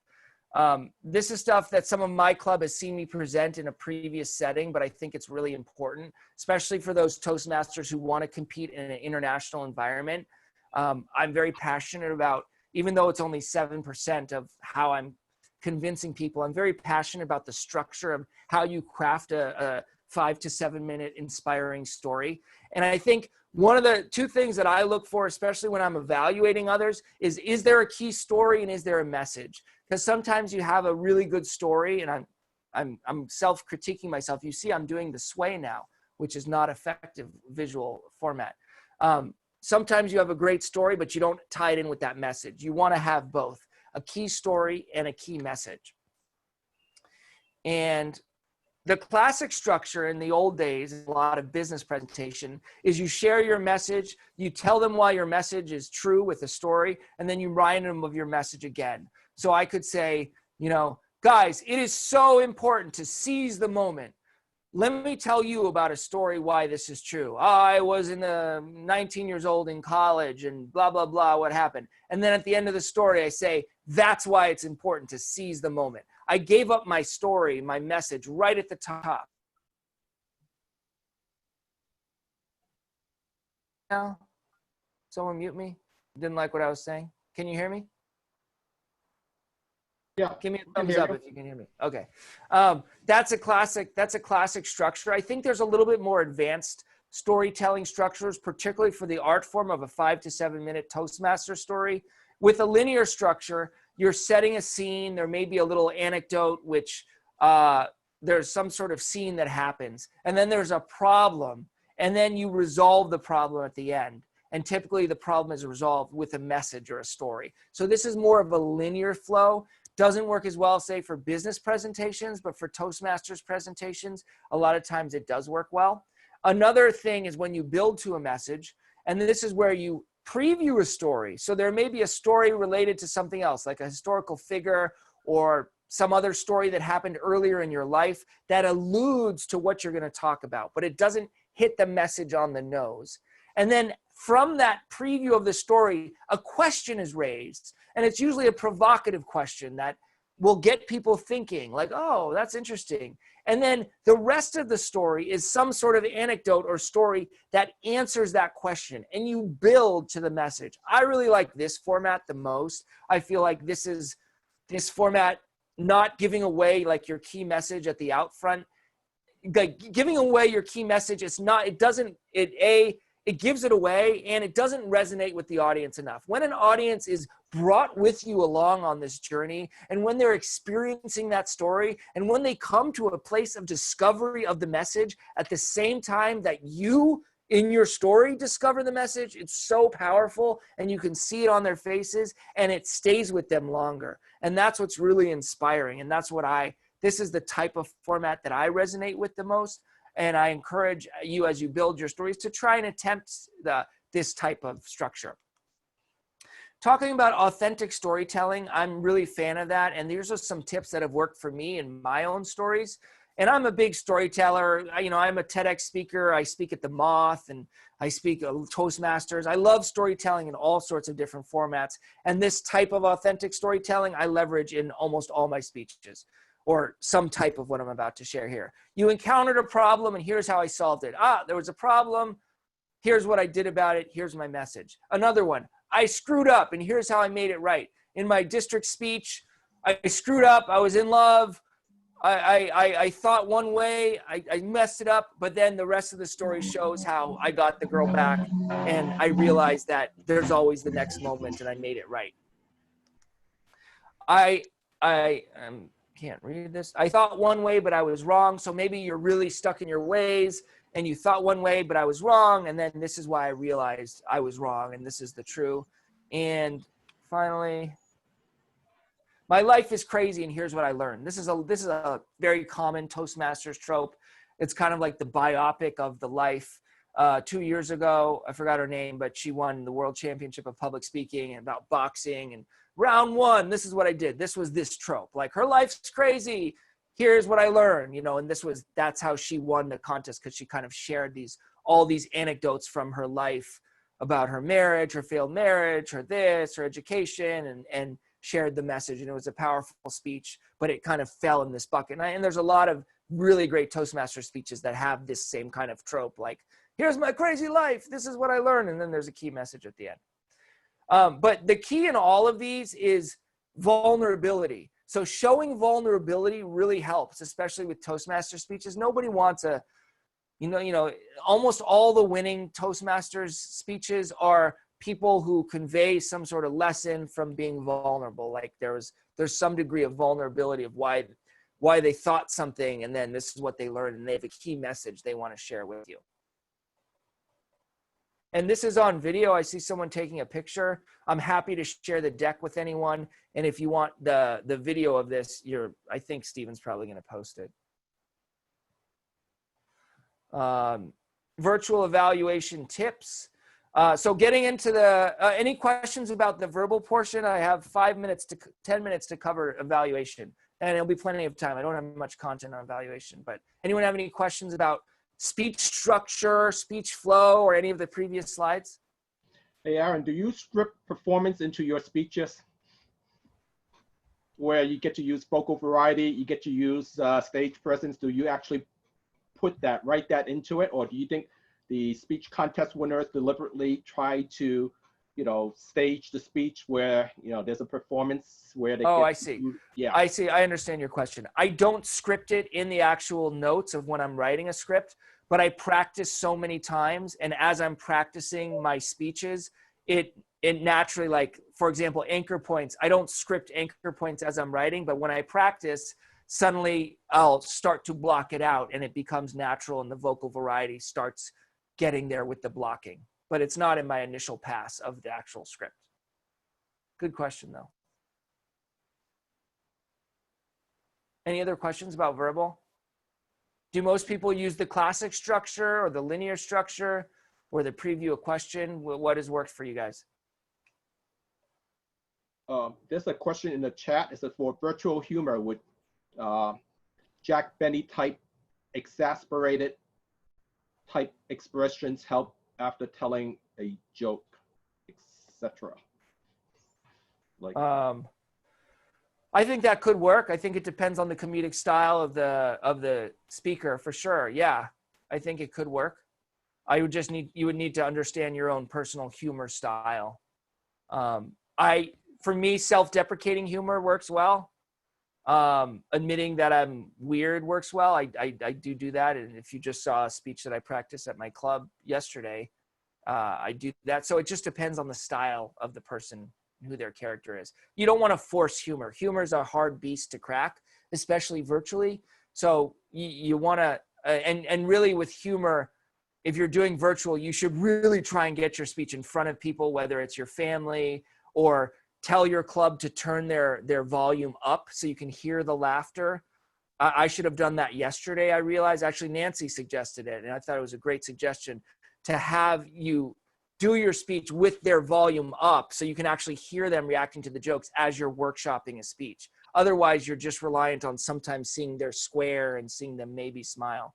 This is stuff that some of my club has seen me present in a previous setting, but I think it's really important, especially for those Toastmasters who want to compete in an international environment. I'm very passionate about, even though it's only 7% of how I'm convincing people, I'm very passionate about the structure of how you craft a 5 to 7 minute inspiring story. And I think one of the two things that I look for, especially when I'm evaluating others, is there a key story and is there a message? Because sometimes you have a really good story, and I'm self-critiquing myself. You see, I'm doing the sway now, which is not effective visual format. Sometimes you have a great story, but you don't tie it in with that message. You want to have both, a key story and a key message. And the classic structure in the old days, a lot of business presentation, is you share your message, you tell them why your message is true with a story, and then you remind them of your message again. So I could say, you know, guys, it is so important to seize the moment. Let me tell you about a story why this is true. I was 19 years old in college and blah, blah, blah, what happened. And then at the end of the story, I say, that's why it's important to seize the moment. I gave up my story, my message right at the top. Now, someone mute me? Didn't like what I was saying? Can you hear me?
Yeah.
Give me a thumbs up if you can hear me. Okay. That's a classic structure. I think there's a little bit more advanced storytelling structures, particularly for the art form of a 5 to 7 minute Toastmaster story. With a linear structure, you're setting a scene. There may be a little anecdote, which there's some sort of scene that happens. And then there's a problem. And then you resolve the problem at the end. And typically the problem is resolved with a message or a story. So this is more of a linear flow. Doesn't work as well, say, for business presentations, but for Toastmasters presentations, a lot of times it does work well. Another thing is when you build to a message, and this is where you preview a story. So there may be a story related to something else, like a historical figure or some other story that happened earlier in your life that alludes to what you're going to talk about, but it doesn't hit the message on the nose. And then from that preview of the story, a question is raised. And it's usually a provocative question that will get people thinking, like, oh, that's interesting. And then the rest of the story is some sort of anecdote or story that answers that question. And you build to the message. I really like this format the most. I feel like this format, not giving away like your key message at the out front. Like giving away your key message, it gives it away and it doesn't resonate with the audience enough. When an audience is brought with you along on this journey and when they're experiencing that story and when they come to a place of discovery of the message at the same time that you in your story discover the message, it's so powerful and you can see it on their faces and it stays with them longer. And that's what's really inspiring. And that's what this is the type of format that I resonate with the most. And I encourage you as you build your stories to try and attempt this type of structure. Talking about authentic storytelling, I'm really a fan of that. And these are some tips that have worked for me in my own stories. And I'm a big storyteller. I'm a TEDx speaker. I speak at the Moth and I speak at Toastmasters. I love storytelling in all sorts of different formats. And this type of authentic storytelling, I leverage in almost all my speeches, or some type of what I'm about to share here. You encountered a problem and here's how I solved it. There was a problem. Here's what I did about it. Here's my message. Another one, I screwed up and here's how I made it right. In my district speech, I screwed up. I was in love. I thought one way, I messed it up, but then the rest of the story shows how I got the girl back and I realized that there's always the next moment and I made it right. can't read this. I thought one way, but I was wrong. So maybe you're really stuck in your ways and you thought one way, but I was wrong. And then this is why I realized I was wrong. And this is the true. And finally, my life is crazy. And here's what I learned. This is a very common Toastmasters trope. It's kind of like the biopic of the life. 2 years ago, I forgot her name, but she won the world championship of public speaking and about boxing. And round one, this is what I did. This was this trope. Like, her life's crazy. Here's what I learned, you know, and that's how she won the contest, because she kind of shared all these anecdotes from her life about her marriage, her failed marriage, her this, her education, and shared the message. And it was a powerful speech, but it kind of fell in this bucket. And there's a lot of really great Toastmaster speeches that have this same kind of trope, like, here's my crazy life, this is what I learned, and then there's a key message at the end. But the key in all of these is vulnerability. So showing vulnerability really helps, especially with Toastmaster speeches. Nobody wants almost all the winning Toastmasters speeches are people who convey some sort of lesson from being vulnerable. Like there's some degree of vulnerability of why they thought something, and then this is what they learned, and they have a key message they want to share with you. And this is on video. I see someone taking a picture. I'm happy to share the deck with anyone. And if you want the video of this, I think Steven's probably going to post it. Virtual evaluation tips. So getting into any questions about the verbal portion, I have 10 minutes to cover evaluation. And it'll be plenty of time. I don't have much content on evaluation, but anyone have any questions about speech structure, speech flow, or any of the previous slides?
Hey, Aaron, do you script performance into your speeches? Where you get to use vocal variety, you get to use stage presence. Do you actually write that into it? Or do you think the speech contest winners deliberately try to, stage the speech where, there's a performance where they
I see.
Yeah.
I see. I understand your question. I don't script it in the actual notes of when I'm writing a script, but I practice so many times. And as I'm practicing my speeches, it naturally, like, for example, anchor points, I don't script anchor points as I'm writing, but when I practice, suddenly I'll start to block it out and it becomes natural and the vocal variety starts getting there with the blocking. But it's not in my initial pass of the actual script. Good question, though. Any other questions about verbal? Do most people use the classic structure or the linear structure or the preview a question? What has worked for you guys?
There's a question in the chat. It says, for virtual humor, would Jack Benny type exasperated type expressions help after telling a joke, etc.? Like,
I think that could work. I think it depends on the comedic style of the speaker, for sure. Yeah, I think it could work. You would need to understand your own personal humor style. For me, self-deprecating humor works well. Admitting that I'm weird works well. I do that. And if you just saw a speech that I practiced at my club yesterday, I do that. So it just depends on the style of the person, who their character is. You don't want to force humor. Humor is a hard beast to crack, especially virtually. So you want to, and really with humor, if you're doing virtual, you should really try and get your speech in front of people, whether it's your family or tell your club to turn their volume up so you can hear the laughter. I should have done that yesterday. I realized actually Nancy suggested it, and I thought it was a great suggestion to have you do your speech with their volume up so you can actually hear them reacting to the jokes as you're workshopping a speech. Otherwise, you're just reliant on sometimes seeing their square and seeing them maybe smile.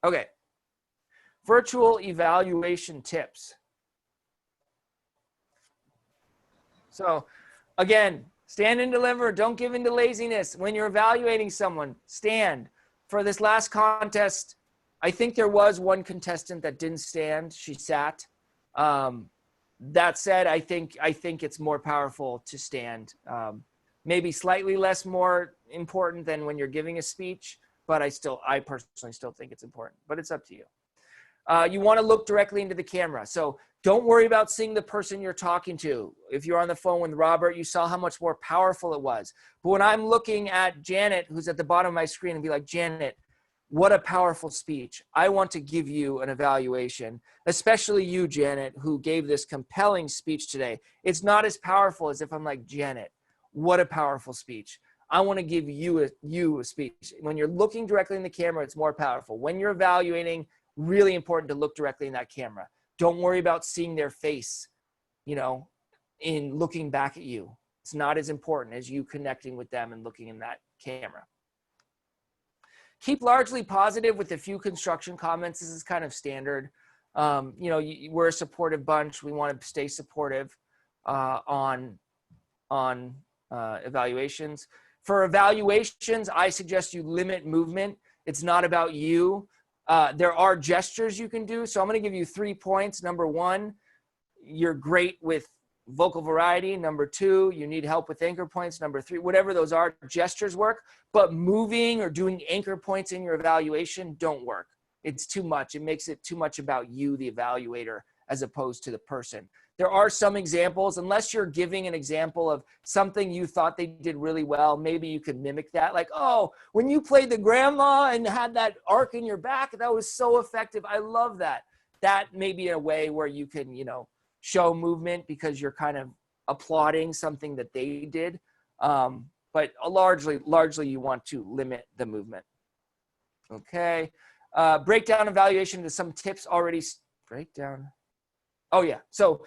Okay. Virtual evaluation tips. So again, stand and deliver. Don't give in to laziness. When you're evaluating someone, stand. For this last contest, I think there was one contestant that didn't stand. She sat. That said, I think it's more powerful to stand. Maybe slightly less more important than when you're giving a speech, but I personally still think it's important, but it's up to you. You want to look directly into the camera. So don't worry about seeing the person you're talking to. If you're on the phone with Robert, you saw how much more powerful it was. But when I'm looking at Janet, who's at the bottom of my screen, and be like, Janet, what a powerful speech. I want to give you an evaluation, especially you, Janet, who gave this compelling speech today. It's not as powerful as if I'm like, Janet, what a powerful speech. I want to give you a speech. When you're looking directly in the camera, it's more powerful. When you're evaluating, really important to look directly in that camera. Don't worry about seeing their face, you know, in looking back at you. It's not as important as you connecting with them and looking in that camera. Keep largely positive with a few construction comments. This is kind of standard. You know, we're a supportive bunch. We want to stay supportive on evaluations. For evaluations, I suggest you limit movement. It's not about you. There are gestures you can do. So I'm going to give you 3 points. Number 1, you're great with vocal variety. Number 2, you need help with anchor points. Number 3, whatever those are, gestures work. But moving or doing anchor points in your evaluation don't work. It's too much. It makes it too much about you, the evaluator, as opposed to the person. There are some examples, unless you're giving an example of something you thought they did really well, maybe you could mimic that. Like, oh, when you played the grandma and had that arc in your back, that was so effective. I love that. That may be a way where you can, you know, show movement because you're kind of applauding something that they did. But largely you want to limit the movement. Okay. Breakdown evaluation into some tips already. Breakdown. Oh yeah. So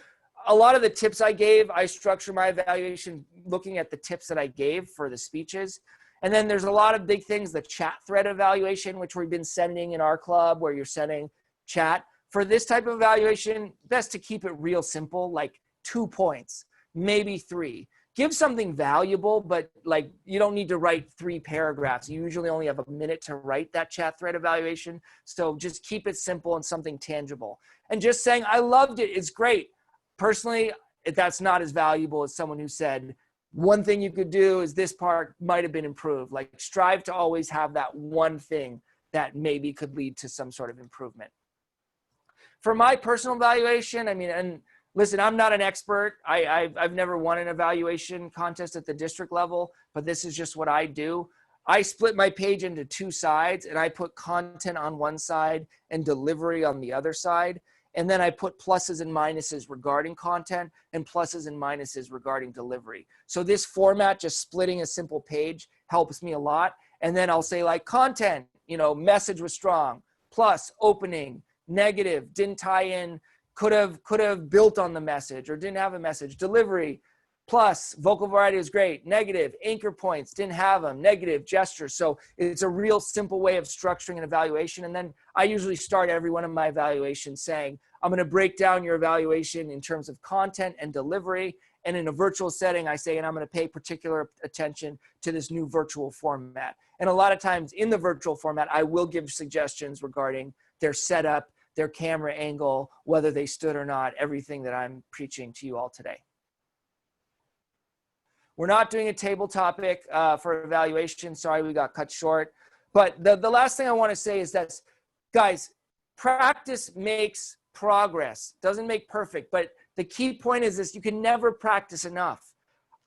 a lot of the tips I gave, I structure my evaluation looking at the tips that I gave for the speeches. And then there's a lot of big things, the chat thread evaluation, which we've been sending in our club, where you're sending chat. For this type of evaluation, best to keep it real simple, like 2 points, maybe 3. Give something valuable, but like you don't need to write 3 paragraphs. You usually only have a minute to write that chat thread evaluation. So just keep it simple and something tangible. And just saying, I loved it, it's great. Personally, that's not as valuable as someone who said, one thing you could do is this part might have been improved. Like strive to always have that one thing that maybe could lead to some sort of improvement. For my personal evaluation, I mean, and listen, I'm not an expert. I've never won an evaluation contest at the district level, but this is just what I do. I split my page into 2 sides, and I put content on one side and delivery on the other side. And then I put pluses and minuses regarding content and pluses and minuses regarding delivery. So this format, just splitting a simple page, helps me a lot. And then I'll say like content, you know, message was strong, plus opening, negative, didn't tie in, could have built on the message or didn't have a message. Delivery, plus vocal variety was great, negative, anchor points, didn't have them, negative, gestures. So it's a real simple way of structuring an evaluation. And then I usually start every one of my evaluations saying, I'm going to break down your evaluation in terms of content and delivery. And in a virtual setting, I say, and I'm going to pay particular attention to this new virtual format. And a lot of times in the virtual format, I will give suggestions regarding their setup, their camera angle, whether they stood or not, everything that I'm preaching to you all today. We're not doing a table topic for evaluation. Sorry, we got cut short. But the last thing I want to say is that, guys, practice makes progress. Doesn't make perfect, but the key point is this: you can never practice enough.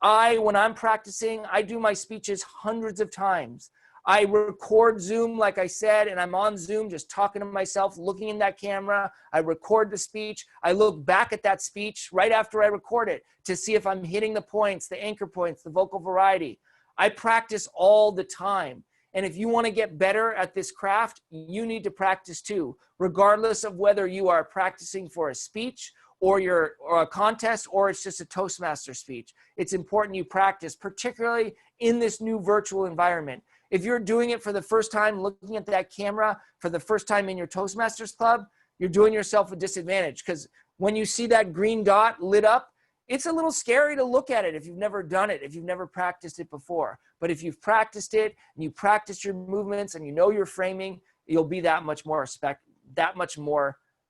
When I'm practicing, I do my speeches hundreds of times. I record Zoom, like I said, and I'm on Zoom just talking to myself, looking in that camera. I record the speech. I look back at that speech right after I record it to see if I'm hitting the points, the anchor points, the vocal variety. I practice all the time. And if you want to get better at this craft, you need to practice too, regardless of whether you are practicing for a speech or a contest, or it's just a Toastmaster speech. It's important you practice, particularly in this new virtual environment. If you're doing it for the first time, looking at that camera for the first time in your Toastmasters club, you're doing yourself a disadvantage, because when you see that green dot lit up, it's a little scary to look at it if you've never done it, if you've never practiced it before. But if you've practiced it and you practice your movements and you know your framing, you'll be that much more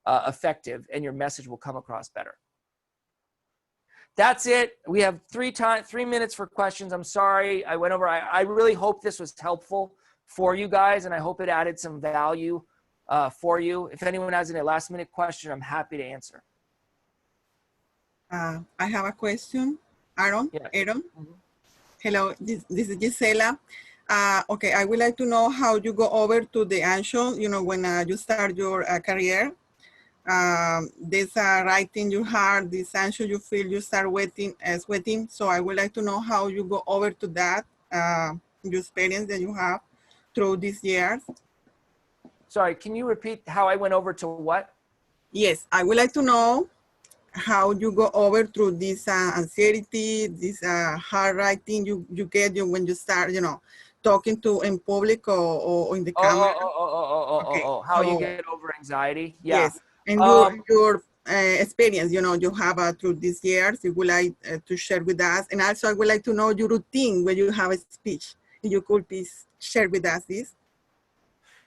effective, and your message will come across better. That's it. We have 3 minutes for questions. I'm sorry I went over. I really hope this was helpful for you guys, and I hope it added some value for you. If anyone has any last minute question, I'm happy to answer.
I have a question. Aaron?
Yes.
Aaron? Hello, this is Gisela. Okay, I would like to know how you go over to the angle, when you start your career. This writing you heart, this angle you feel you start sweating. So I would like to know how you go over to that, your experience that you have through these years.
Sorry, can you repeat how I went over to what?
Yes, I would like to know how you go over through this anxiety, this hard writing you get when you start, talking to in public or in the camera.
How you get over anxiety? Yeah.
Yes, and your experience, you have through these years, you would like to share with us. And also I would like to know your routine when you have a speech. If you could please share with us this.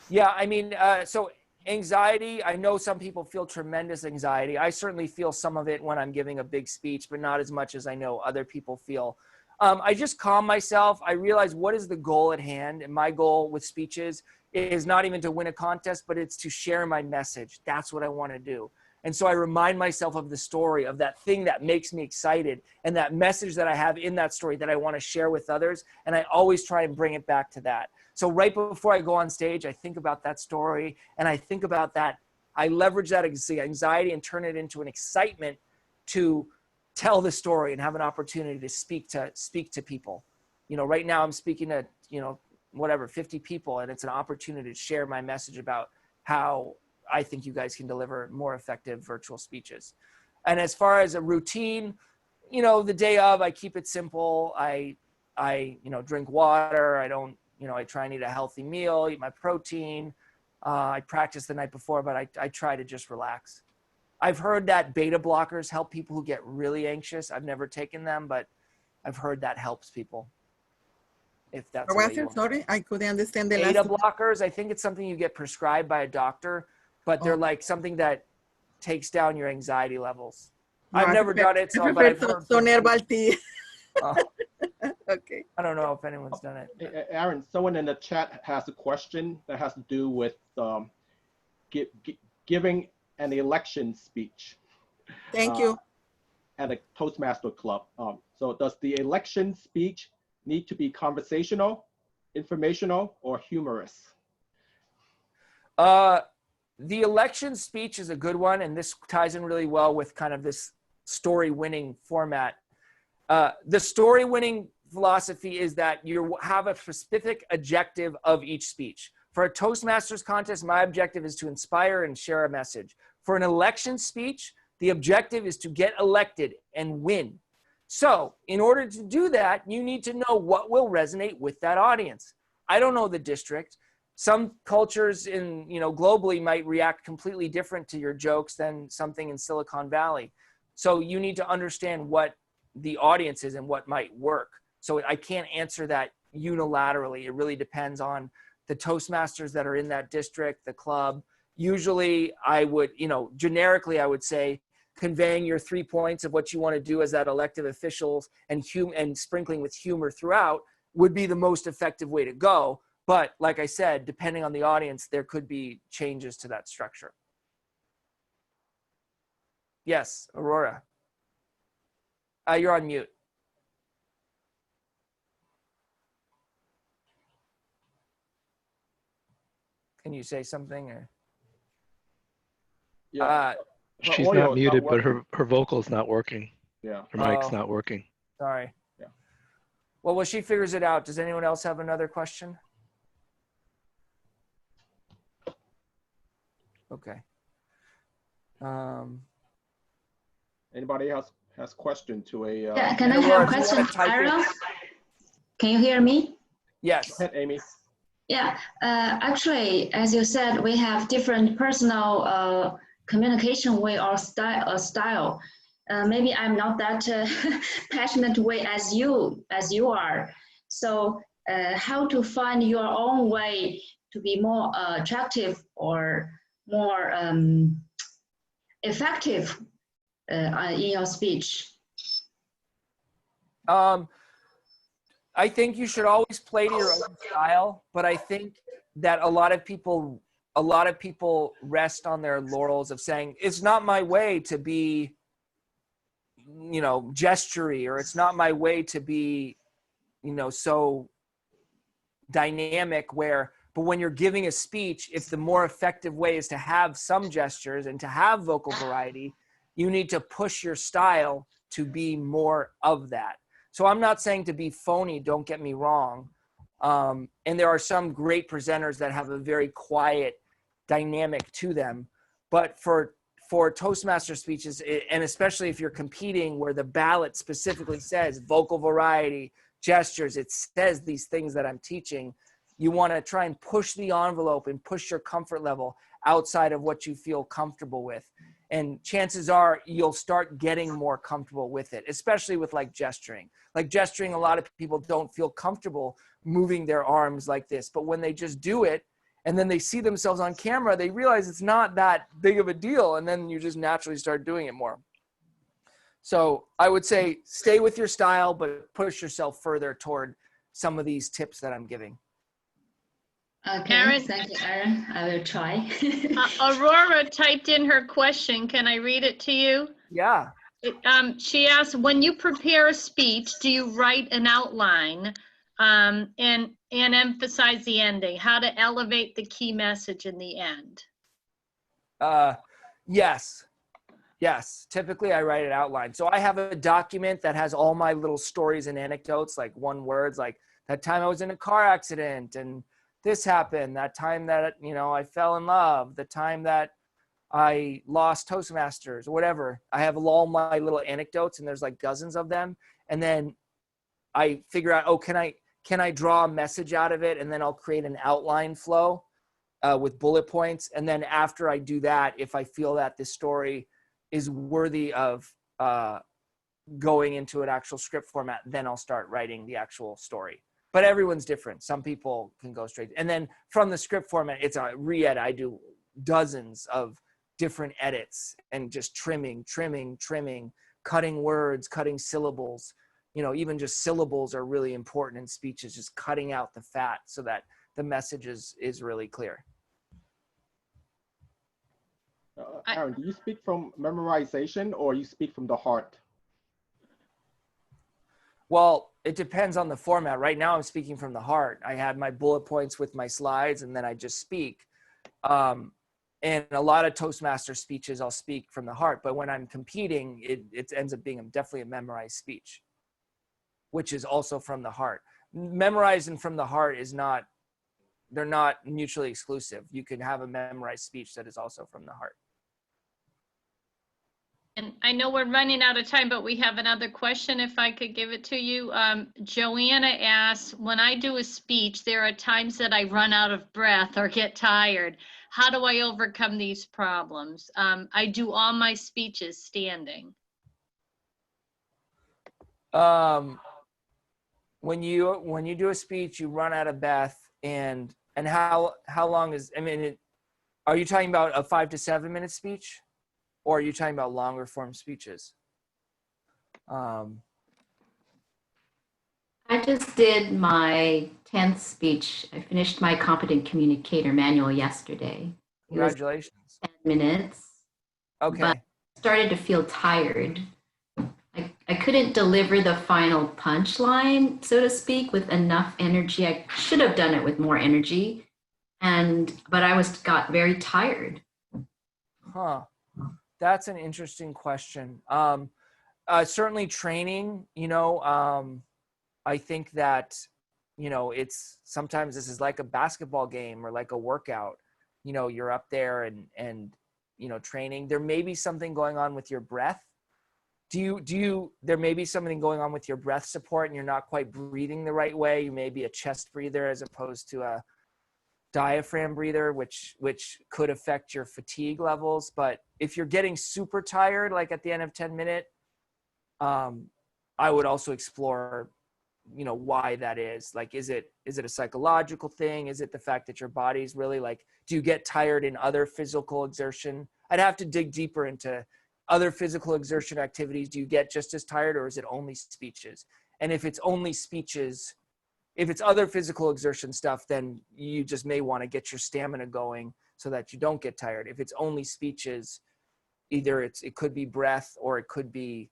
Yeah, I mean, so anxiety, I know some people feel tremendous anxiety. I certainly feel some of it when I'm giving a big speech, but not as much as I know other people feel. I just calm myself. I realize what is the goal at hand. And my goal with speeches is not even to win a contest, but it's to share my message. That's what I want to do. And so I remind myself of the story, of that thing that makes me excited and that message that I have in that story that I want to share with others. And I always try and bring it back to that. So right before I go on stage, I think about that story and I think about that. I leverage that anxiety and turn it into an excitement to tell the story and have an opportunity to speak to people. Right now I'm speaking to, 50 people, and it's an opportunity to share my message about how I think you guys can deliver more effective virtual speeches. And as far as a routine, the day of, I keep it simple. I drink water. I try and eat a healthy meal, eat my protein. I practice the night before, but I try to just relax. I've heard that beta blockers help people who get really anxious. I've never taken them, but I've heard that helps people. If that's what you want.
Sorry, I couldn't understand the
Beta
last.
blockers, I think it's something you get prescribed by a doctor, but they're like something that takes down your anxiety levels.
No,
I've never done it, but I've heard.
Herbal tea. Okay.
I don't know if anyone's done it.
Aaron, someone in the chat has a question that has to do with giving an election speech.
Thank you.
At a Toastmaster club. So does the election speech need to be conversational, informational, or humorous?
The election speech is a good one, and this ties in really well with kind of this story-winning format. The story-winning philosophy is that you have a specific objective of each speech. For a Toastmasters contest, my objective is to inspire and share a message. For an election speech, the objective is to get elected and win. So in order to do that, you need to know what will resonate with that audience. I don't know the district. Some cultures globally might react completely different to your jokes than something in Silicon Valley. So you need to understand what the audience is and what might work. So I can't answer that unilaterally. It really depends on the Toastmasters that are in that district, the club. Usually I would, generically I would say, conveying your 3 points of what you want to do as that elected officials and sprinkling with humor throughout would be the most effective way to go. But like I said, depending on the audience, there could be changes to that structure. Yes, Aurora. You're on mute. Can you say something? Or?
Yeah.
She's not muted, but her vocal's not working.
Yeah.
Her mic's not working.
Sorry.
Yeah.
Well, when she figures it out, does anyone else have another question? Okay.
Anybody has question to a?
Yeah, can I have a question, Aaron? Can you hear me?
Yes.
Go ahead, Amy.
Yeah. Actually, as you said, we have different personal communication way or style. Maybe I'm not that passionate way as you are. So how to find your own way to be more attractive or more effective in your speech?
I think you should always play to your own style, but I think that a lot of people a lot of people rest on their laurels of saying, it's not my way to be, you know, gestury, or it's not my way to be, you know, so dynamic but when you're giving a speech, if the more effective way is to have some gestures and to have vocal variety, you need to push your style to be more of that. So I'm not saying to be phony, don't get me wrong. And there are some great presenters that have a very quiet dynamic to them. But for Toastmaster speeches, and especially if you're competing where the ballot specifically says vocal variety, gestures, it says these things that I'm teaching, you want to try and push the envelope and push your comfort level outside of what you feel comfortable with. And chances are you'll start getting more comfortable with it, especially with like gesturing. Like gesturing, a lot of people don't feel comfortable moving their arms like this, but when they just do it and then they see themselves on camera, they realize it's not that big of a deal. And then you just naturally start doing it more. So I would say stay with your style, but push yourself further toward some of these tips that I'm giving.
Okay,
Aaron?
thank you, Aaron. I will try.
Aurora typed in her question. Can I read it to you?
Yeah.
She asked, when you prepare a speech, do you write an outline and emphasize the ending? How to elevate the key message in the end?
Yes. Yes. Typically I write an outline. So I have a document that has all my little stories and anecdotes, like one words, like that time I was in a car accident and this happened, that time that, you know, I fell in love, the time that I lost Toastmasters, whatever. I have all my little anecdotes and there's like dozens of them. And then I figure out, oh, can I draw a message out of it? And then I'll create an outline flow with bullet points. And then after I do that, if I feel that this story is worthy of going into an actual script format, then I'll start writing the actual story. But everyone's different. Some people can go straight. And then from the script format, it's a re-edit. I do dozens of different edits and just trimming, cutting words, cutting syllables. You know, even just syllables are really important in speeches, just cutting out the fat so that the message is really clear.
Aaron, do you speak from memorization or you speak from the heart?
Well, it depends on the format. Right now I'm speaking from the heart. I had my bullet points with my slides and then I just speak. And a lot of Toastmaster speeches, I'll speak from the heart. But when I'm competing, it ends up being definitely a memorized speech, which is also from the heart. Memorized and from the heart they're not mutually exclusive. You can have a memorized speech that is also from the heart.
And I know we're running out of time, but we have another question if I could give it to you. Joanna asks, when I do a speech, there are times that I run out of breath or get tired. How do I overcome these problems? I do all my speeches standing.
When you do a speech, you run out of breath, and how long is, I mean, are you talking about a 5 to 7 minute speech? Or are you talking about longer form speeches?
I just did my 10th speech. I finished my Competent Communicator manual yesterday.
Congratulations.
10 minutes.
Okay.
But I started to feel tired. I couldn't deliver the final punchline, so to speak, with enough energy. I should have done it with more energy. But I got very tired.
Huh. That's an interesting question. Certainly training, you know, I think that, you know, sometimes this is like a basketball game or like a workout, you know, you're up there and, you know, training. There may be something going on with your breath. There may be something going on with your breath support and you're not quite breathing the right way. You may be a chest breather as opposed to a diaphragm breather, which could affect your fatigue levels. But if you're getting super tired, like at the end of 10 minutes, I would also explore, you know, why that is. Like, is it a psychological thing? Is it the fact that your body's really like, do you get tired in other physical exertion? I'd have to dig deeper into other physical exertion activities. Do you get just as tired, or is it only speeches? And if it's only speeches, if it's other physical exertion stuff, then you just may want to get your stamina going so that you don't get tired. If it's only speeches, either it could be breath or it could be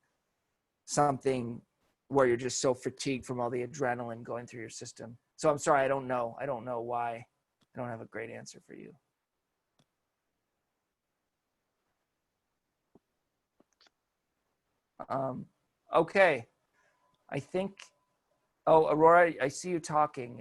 something where you're just so fatigued from all the adrenaline going through your system. So I'm sorry, I don't know why. I don't have a great answer for you. Okay, I think, oh, Aurora, I see you talking.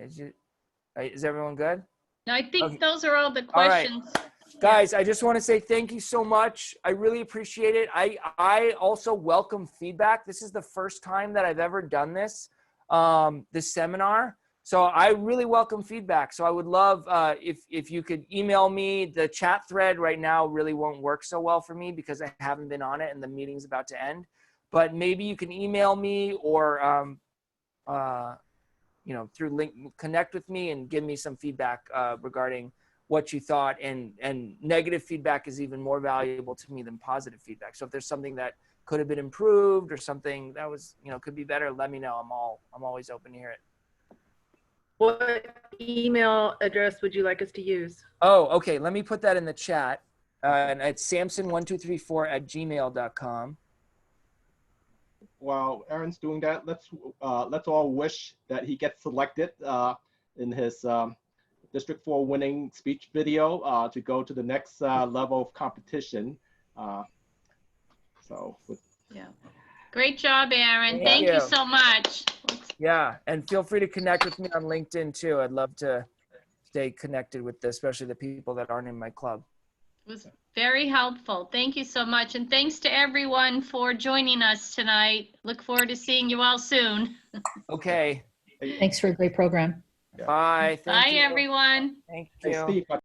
Is everyone good?
No, I think those are all the
All right.
questions.
Guys, I just want to say thank you so much. I really appreciate it. I also welcome feedback. This is the first time that I've ever done this seminar. So I really welcome feedback. So I would love if you could email me. The chat thread right now really won't work so well for me because I haven't been on it and the meeting's about to end. But maybe you can email me or through link, connect with me and give me some feedback regarding what you thought, and negative feedback is even more valuable to me than positive feedback. So if there's something that could have been improved or something that was, could be better, let me know. I'm always open to hear it.
What email address would you like us to use?
Oh, okay. Let me put that in the chat. And it's samson1234@gmail.com.
While Aaron's doing that, let's all wish that he gets selected in his District 4 winning speech video to go to the next level of competition.
Yeah. Great job, Aaron.
Thank
Thank you
you
so much.
Yeah, and feel free to connect with me on LinkedIn too. I'd love to stay connected with especially the people that aren't in my club.
It was very helpful. Thank you so much. And thanks to everyone for joining us tonight. Look forward to seeing you all soon.
Okay.
Thanks for a great program.
Bye. Thank
Bye,
you.
everyone.
Thank
Hey,
you.
Steve,